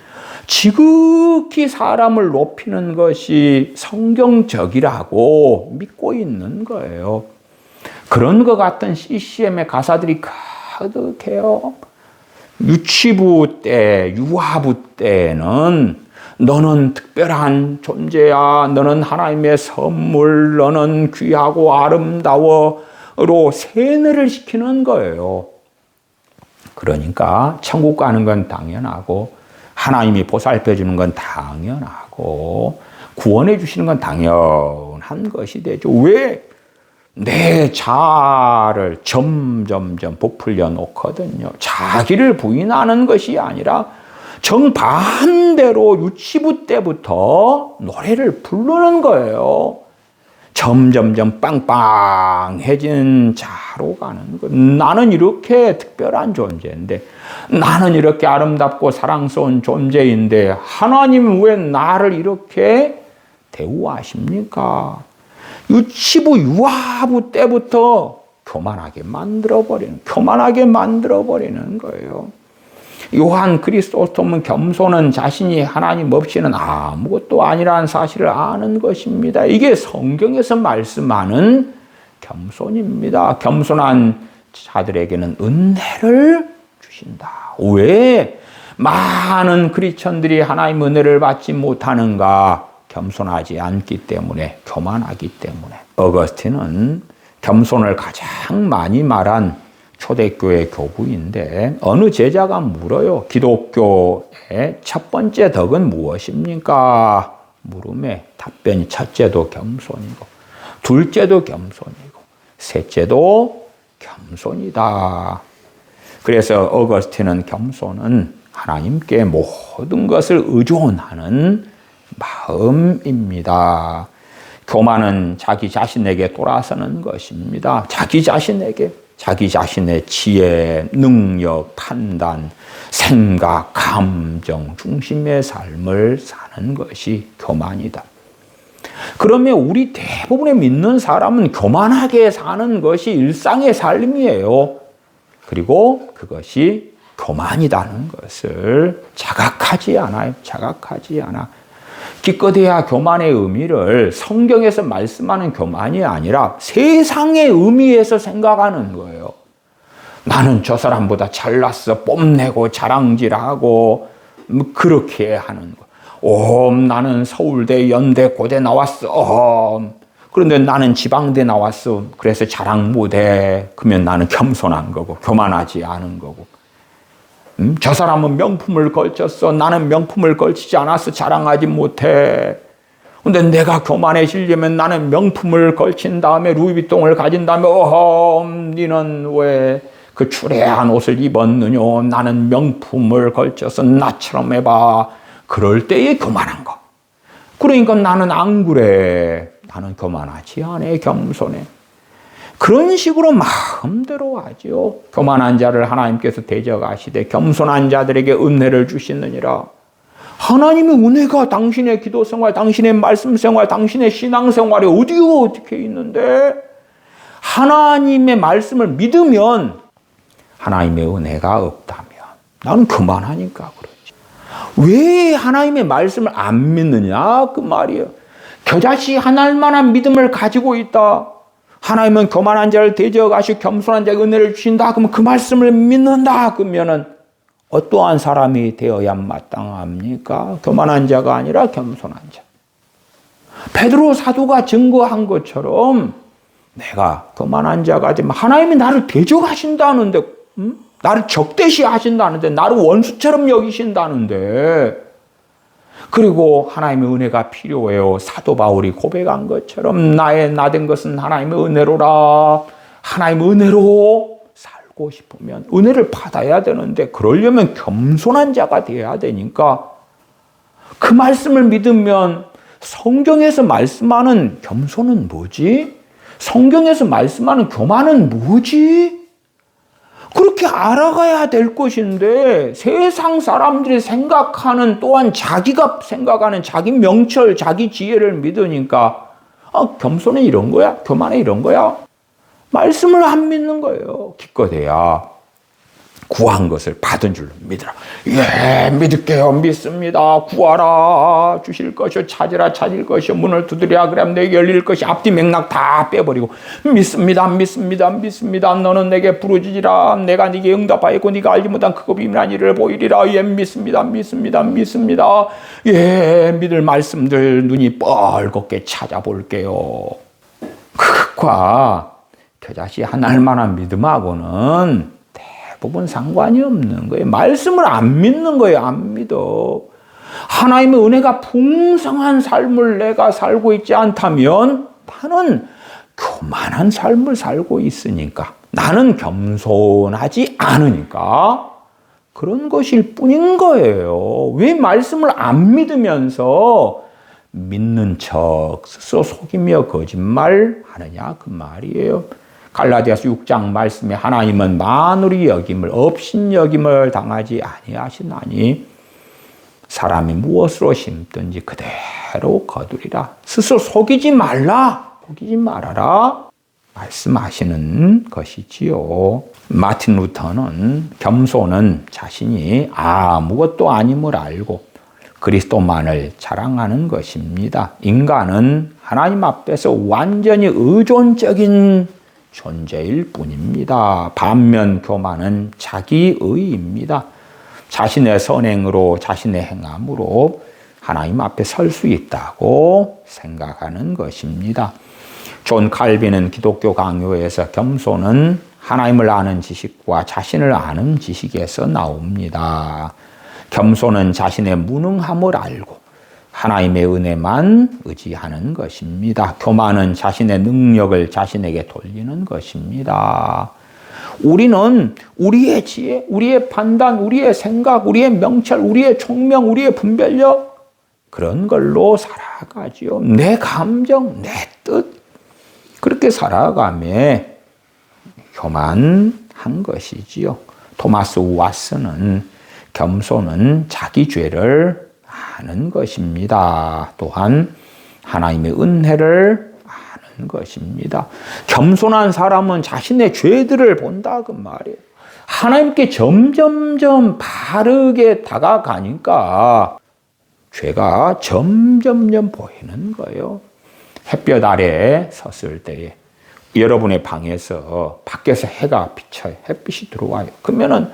지극히 사람을 높이는 것이 성경적이라고 믿고 있는 거예요. 그런 것 같은 CCM의 가사들이 가득해요. 유치부 때, 유아부 때는 너는 특별한 존재야. 너는 하나님의 선물. 너는 귀하고 아름다워로 세뇌를 시키는 거예요. 그러니까 천국 가는 건 당연하고 하나님이 보살펴 주는 건 당연하고 구원해 주시는 건 당연한 것이 되죠. 왜? 내 자아를 점점 부풀려 놓거든요. 자기를 부인하는 것이 아니라 정반대로 유치부 때부터 노래를 부르는 거예요. 점점 빵빵해진 자로 가는 거예요. 나는 이렇게 특별한 존재인데, 나는 이렇게 아름답고 사랑스러운 존재인데 하나님은 왜 나를 이렇게 대우하십니까? 유치부 유아부 때부터 교만하게 만들어버리는 거예요. 요한 그리스도스토는 겸손은 자신이 하나님 없이는 아무것도 아니라는 사실을 아는 것입니다. 이게 성경에서 말씀하는 겸손입니다. 겸손한 자들에게는 은혜를 주신다. 왜 많은 크리스천들이 하나님 은혜를 받지 못하는가? 겸손하지 않기 때문에, 교만하기 때문에. 어거스틴은 겸손을 가장 많이 말한 초대교회 교부인데 어느 제자가 물어요. 기독교의 첫 번째 덕은 무엇입니까? 물음에 답변이 첫째도 겸손이고 둘째도 겸손이고 셋째도 겸손이다. 그래서 어거스틴은 겸손은 하나님께 모든 것을 의존하는 마음입니다. 교만은 자기 자신에게 돌아서는 것입니다. 자기 자신의 지혜, 능력, 판단, 생각, 감정 중심의 삶을 사는 것이 교만이다. 그러면 우리 대부분의 믿는 사람은 교만하게 사는 것이 일상의 삶이에요. 그리고 그것이 교만이라는 것을 자각하지 않아요. 기껏해야 교만의 의미를 성경에서 말씀하는 교만이 아니라 세상의 의미에서 생각하는 거예요. 나는 저 사람보다 잘났어. 뽐내고 자랑질하고 그렇게 하는 거. 나는 서울대, 연대, 고대 나왔어. 그런데 나는 지방대 나왔어. 그래서 자랑 못해. 그러면 나는 겸손한 거고 교만하지 않은 거고. 저 사람은 명품을 걸쳤어. 나는 명품을 걸치지 않았어. 자랑하지 못해. 근데 내가 교만해지려면 나는 명품을 걸친 다음에 루이비통을 가진 다음에 니는 왜 그 추레한 옷을 입었느냐. 나는 명품을 걸쳐서 나처럼 해봐. 그럴 때에 교만한 거. 그러니까 나는 안 그래. 나는 교만하지 않아. 겸손해. 그런 식으로 마음대로 하죠. 교만한 자를 하나님께서 대적하시되 겸손한 자들에게 은혜를 주시느니라. 하나님의 은혜가 당신의 기도 생활, 당신의 말씀 생활, 당신의 신앙 생활에 어떻게 있는데? 하나님의 말씀을 믿으면 하나님의 은혜가 없다면 나는 교만하니까 그렇지. 왜 하나님의 말씀을 안 믿느냐? 그 말이에요. 겨자씨 하나일 만한 믿음을 가지고 있다. 하나님은 교만한 자를 대적하시고 겸손한 자에게 은혜를 주신다. 그러면 그 말씀을 믿는다. 그러면은 어떠한 사람이 되어야 마땅합니까? 교만한 자가 아니라 겸손한 자. 베드로 사도가 증거한 것처럼 내가 교만한 자가 되면 하나님이 나를 대적하신다는데, 나를 적대시 하신다는데, 나를 원수처럼 여기신다는데, 그리고 하나님의 은혜가 필요해요. 사도 바울이 고백한 것처럼 나된 것은 하나님의 은혜로라. 하나님의 은혜로 살고 싶으면 은혜를 받아야 되는데, 그러려면 겸손한 자가 되어야 되니까 그 말씀을 믿으면 성경에서 말씀하는 겸손은 뭐지? 성경에서 말씀하는 교만은 뭐지? 그렇게 알아가야 될 것인데 세상 사람들이 생각하는 또한 자기가 생각하는 자기 명철, 자기 지혜를 믿으니까 겸손은 이런 거야? 교만은 이런 거야? 말씀을 안 믿는 거예요. 기껏해야 구한 것을 받은 줄로 믿으라. 예, 믿을게요. 믿습니다. 구하라. 주실 것이요. 찾으라. 찾을 것이요. 문을 두드리라. 그러면 내게 열릴 것이. 앞뒤 맥락 다 빼버리고 믿습니다. 믿습니다. 믿습니다. 너는 내게 부르짖으라. 내가 네게 응답하였고 네가 알지 못한 크고 비밀한 일을 보이리라. 예, 믿습니다. 믿습니다. 믿습니다. 예, 믿을 말씀들 눈이 뻘겋게 찾아볼게요. 그것과 겨자씨 하나일 만한 믿음하고는 대부분 상관이 없는 거예요. 말씀을 안 믿는 거예요. 안 믿어. 하나님의 은혜가 풍성한 삶을 내가 살고 있지 않다면 나는 교만한 삶을 살고 있으니까, 나는 겸손하지 않으니까 그런 것일 뿐인 거예요. 왜 말씀을 안 믿으면서 믿는 척 스스로 속이며 거짓말하느냐 그 말이에요. 갈라디아서 6장 말씀에 하나님은 만울이 여김을 업신여김을 당하지 아니하시나니 사람이 무엇으로 심든지 그대로 거두리라. 스스로 속이지 말라. 속이지 말아라. 말씀하시는 것이지요. 마틴 루터는 겸손은 자신이 아무것도 아님을 알고 그리스도만을 자랑하는 것입니다. 인간은 하나님 앞에서 완전히 의존적인 존재일 뿐입니다. 반면 교만은 자기의입니다. 자신의 선행으로, 자신의 행함으로 하나님 앞에 설 수 있다고 생각하는 것입니다. 존 칼빈은 기독교 강요에서 겸손은 하나님을 아는 지식과 자신을 아는 지식에서 나옵니다. 겸손은 자신의 무능함을 알고 하나님의 은혜만 의지하는 것입니다. 교만은 자신의 능력을 자신에게 돌리는 것입니다. 우리는 우리의 지혜, 우리의 판단, 우리의 생각, 우리의 명철, 우리의 총명, 우리의 분별력 그런 걸로 살아가지요. 내 감정, 내 뜻 그렇게 살아가며 교만한 것이지요. 토마스 왓슨은 겸손은 자기 죄를 아는 것입니다. 또한 하나님의 은혜를 아는 것입니다. 겸손한 사람은 자신의 죄들을 본다 그 말이에요. 하나님께 점점점 바르게 다가가니까 죄가 점점점 보이는 거예요. 햇볕 아래에 섰을 때에 여러분의 방에서 밖에서 해가 비쳐요. 햇빛이 들어와요. 그러면은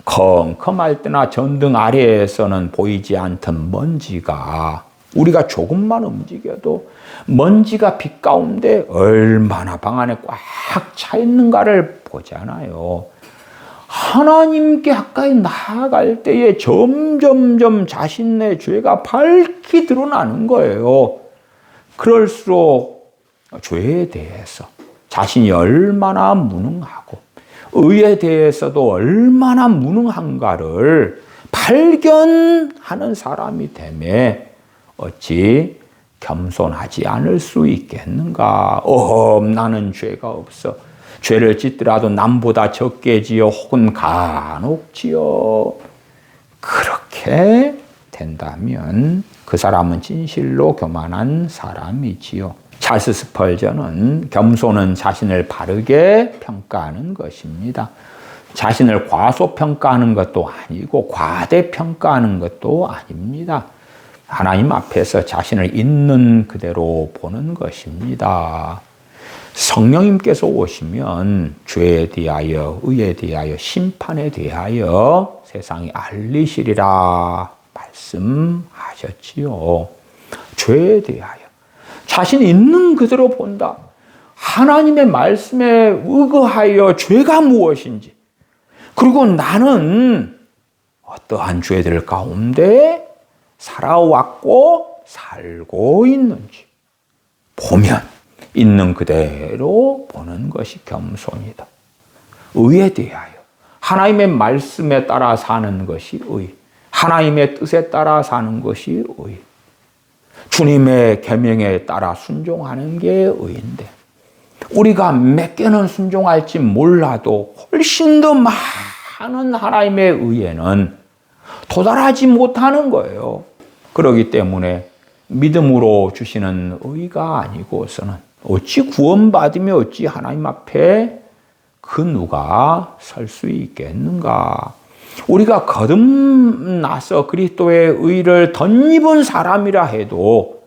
컴컴할 때나 전등 아래에서는 보이지 않던 먼지가 우리가 조금만 움직여도 먼지가 빛 가운데 얼마나 방 안에 꽉 차 있는가를 보잖아요. 하나님께 가까이 나아갈 때에 점점점 자신의 죄가 밝히 드러나는 거예요. 그럴수록 죄에 대해서 자신이 얼마나 무능하고 의에 대해서도 얼마나 무능한가를 발견하는 사람이 되매 어찌 겸손하지 않을 수 있겠는가? 나는 죄가 없어. 죄를 짓더라도 남보다 적게 지어 혹은 간혹 지어. 그렇게 된다면 그 사람은 진실로 교만한 사람이지요. 찰스 스펄전은 겸손은 자신을 바르게 평가하는 것입니다. 자신을 과소평가하는 것도 아니고 과대평가하는 것도 아닙니다. 하나님 앞에서 자신을 있는 그대로 보는 것입니다. 성령님께서 오시면 죄에 대하여, 의에 대하여, 심판에 대하여 세상에 알리시리라 말씀하셨지요. 죄에 대하여 자신 있는 그대로 본다. 하나님의 말씀에 의거하여 죄가 무엇인지, 그리고 나는 어떠한 죄들 가운데 살아왔고 살고 있는지 보면 있는 그대로 보는 것이 겸손이다. 의에 대하여 하나님의 말씀에 따라 사는 것이 의, 하나님의 뜻에 따라 사는 것이 의, 주님의 계명에 따라 순종하는 게 의인데, 우리가 몇 개는 순종할지 몰라도 훨씬 더 많은 하나님의 의에는 도달하지 못하는 거예요. 그렇기 때문에 믿음으로 주시는 의가 아니고서는 어찌 구원받으며 어찌 하나님 앞에 그 누가 설 수 있겠는가. 우리가 거듭나서 그리스도의 의를 덧입은 사람이라 해도,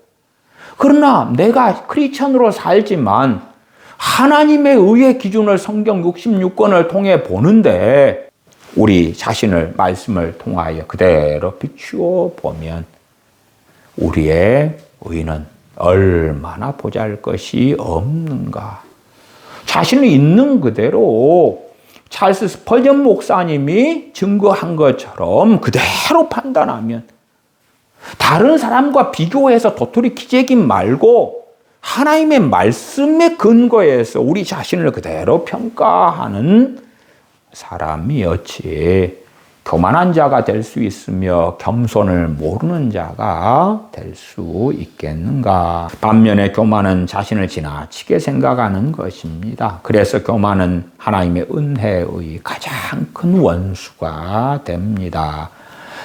그러나 내가 크리스천으로 살지만 하나님의 의의 기준을 성경 66권을 통해 보는데, 우리 자신을 말씀을 통하여 그대로 비추어 보면 우리의 의는 얼마나 보잘것이 없는가. 자신이 있는 그대로 찰스 스펄전 목사님이 증거한 것처럼 그대로 판단하면, 다른 사람과 비교해서 도토리 키재기 말고 하나님의 말씀에 근거해서 우리 자신을 그대로 평가하는 사람이었지, 교만한 자가 될 수 있으며 겸손을 모르는 자가 될 수 있겠는가. 반면에 교만은 자신을 지나치게 생각하는 것입니다. 그래서 교만은 하나님의 은혜의 가장 큰 원수가 됩니다.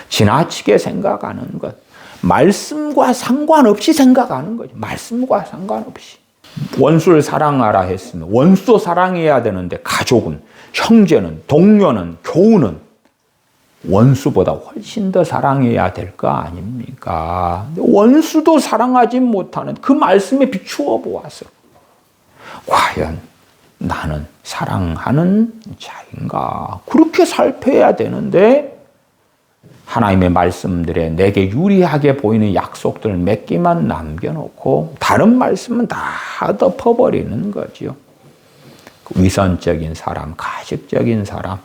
지나치게 생각하는 것, 말씀과 상관없이 생각하는 거죠. 말씀과 상관없이. 원수를 사랑하라 했으면 원수도 사랑해야 되는데, 가족은, 형제는, 동료는, 교우는 원수보다 훨씬 더 사랑해야 될 거 아닙니까? 원수도 사랑하지 못하는 그 말씀에 비추어 보아서 과연 나는 사랑하는 자인가? 그렇게 살펴야 되는데, 하나님의 말씀들에 내게 유리하게 보이는 약속들 몇 개만 남겨놓고 다른 말씀은 다 덮어버리는 거죠. 위선적인 사람, 가식적인 사람,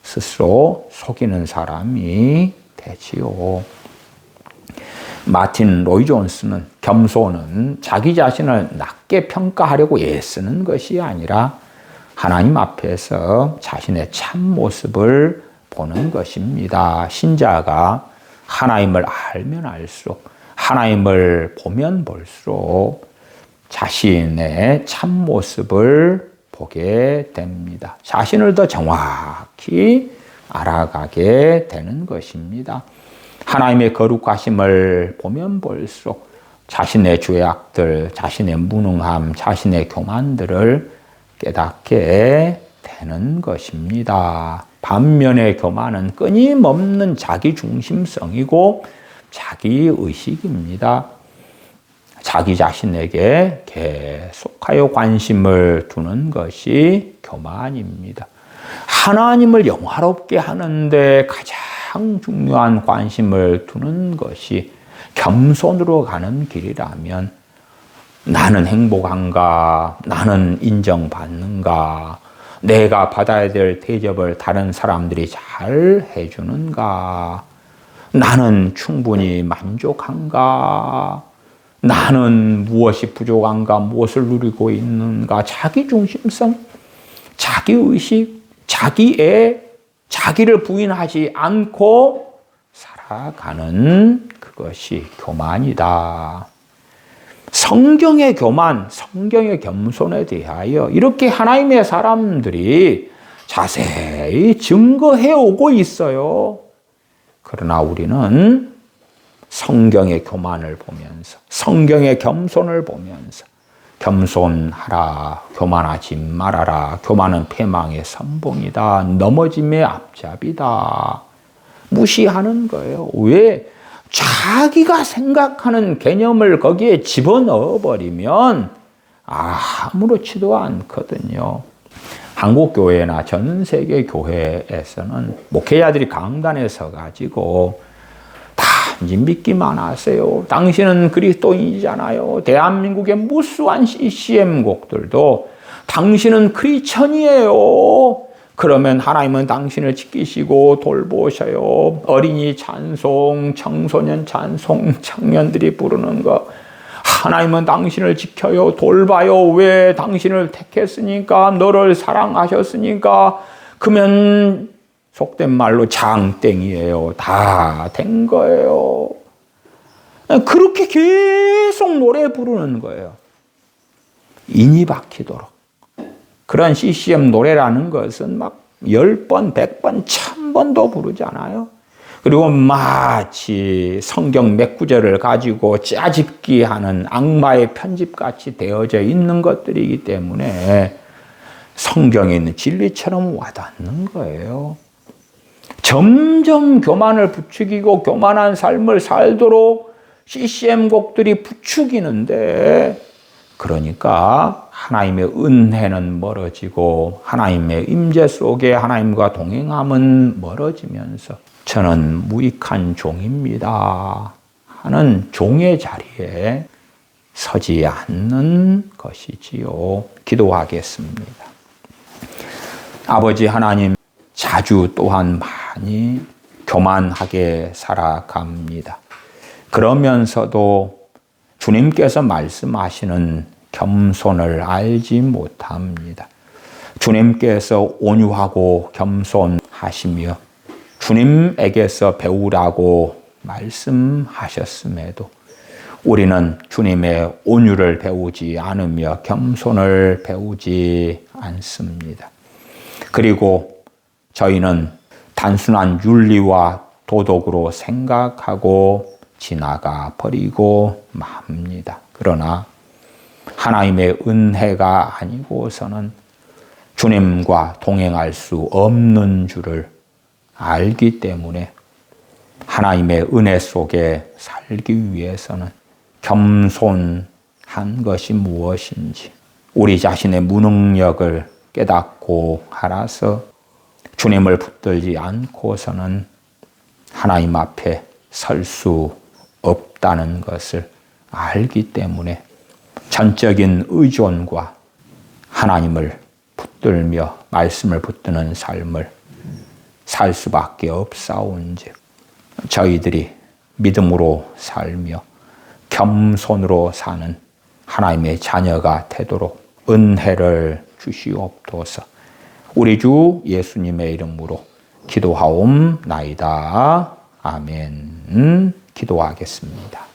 스스로 속이는 사람이 되지요. 마틴 로이 존스는 겸손은 자기 자신을 낮게 평가하려고 애쓰는 것이 아니라 하나님 앞에서 자신의 참 모습을 보는 것입니다. 신자가 하나님을 알면 알수록, 하나님을 보면 볼수록 자신의 참 모습을 보게 됩니다. 자신을 더 정확히 알아가게 되는 것입니다. 하나님의 거룩하심을 보면 볼수록 자신의 죄악들, 자신의 무능함, 자신의 교만들을 깨닫게 되는 것입니다. 반면에 교만은 끊임없는 자기중심성이고 자기의식입니다. 자기 자신에게 계속하여 관심을 두는 것이 교만입니다. 하나님을 영화롭게 하는데 가장 중요한 관심을 두는 것이 겸손으로 가는 길이라면, 나는 행복한가? 나는 인정받는가? 내가 받아야 될 대접을 다른 사람들이 잘 해주는가? 나는 충분히 만족한가? 나는 무엇이 부족한가? 무엇을 누리고 있는가? 자기중심성, 자기의식, 자기애, 자기를 부인하지 않고 살아가는 그것이 교만이다. 성경의 교만, 성경의 겸손에 대하여 이렇게 하나님의 사람들이 자세히 증거해 오고 있어요. 그러나 우리는 성경의 교만을 보면서, 성경의 겸손을 보면서 겸손하라, 교만하지 말아라, 교만은 패망의 선봉이다, 넘어짐의 앞잡이다, 무시하는 거예요. 왜? 자기가 생각하는 개념을 거기에 집어넣어 버리면 아무렇지도 않거든요. 한국 교회나 전 세계 교회에서는 목회자들이 강단에 서가지고 다 믿기만 하세요. 당신은 그리스도인이잖아요. 대한민국의 무수한 CCM 곡들도 당신은 크리스천이에요. 그러면 하나님은 당신을 지키시고 돌보셔요. 어린이 찬송, 청소년 찬송, 청년들이 부르는 거. 하나님은 당신을 지켜요. 돌봐요. 왜? 당신을 택했으니까, 너를 사랑하셨으니까. 그러면 속된 말로 장땡이에요. 다 된 거예요. 그렇게 계속 노래 부르는 거예요. 인이 박히도록. 그런 CCM 노래라는 것은 막 10번, 100번, 1000번도 부르잖아요. 그리고 마치 성경 몇 구절을 가지고 짜집기 하는 악마의 편집같이 되어져 있는 것들이기 때문에 성경에 있는 진리처럼 와닿는 거예요. 점점 교만을 부추기고 교만한 삶을 살도록 CCM 곡들이 부추기는데, 그러니까 하나님의 은혜는 멀어지고 하나님의 임재 속에 하나님과 동행함은 멀어지면서 저는 무익한 종입니다 하는 종의 자리에 서지 않는 것이지요. 기도하겠습니다. 아버지 하나님, 자주 또한 많이 교만하게 살아갑니다. 그러면서도 주님께서 말씀하시는 겸손을 알지 못합니다. 주님께서 온유하고 겸손하시며 주님에게서 배우라고 말씀하셨음에도 우리는 주님의 온유를 배우지 않으며 겸손을 배우지 않습니다. 그리고 저희는 단순한 윤리와 도덕으로 생각하고 지나가 버리고 맙니다. 그러나 하나님의 은혜가 아니고서는 주님과 동행할 수 없는 줄을 알기 때문에 하나님의 은혜 속에 살기 위해서는 겸손한 것이 무엇인지 우리 자신의 무능력을 깨닫고 알아서 주님을 붙들지 않고서는 하나님 앞에 설 수 없다는 것을 알기 때문에 전적인 의존과 하나님을 붙들며 말씀을 붙드는 삶을 살 수밖에 없사온즉 저희들이 믿음으로 살며 겸손으로 사는 하나님의 자녀가 되도록 은혜를 주시옵소서. 우리 주 예수님의 이름으로 기도하옵나이다. 아멘. 기도하겠습니다.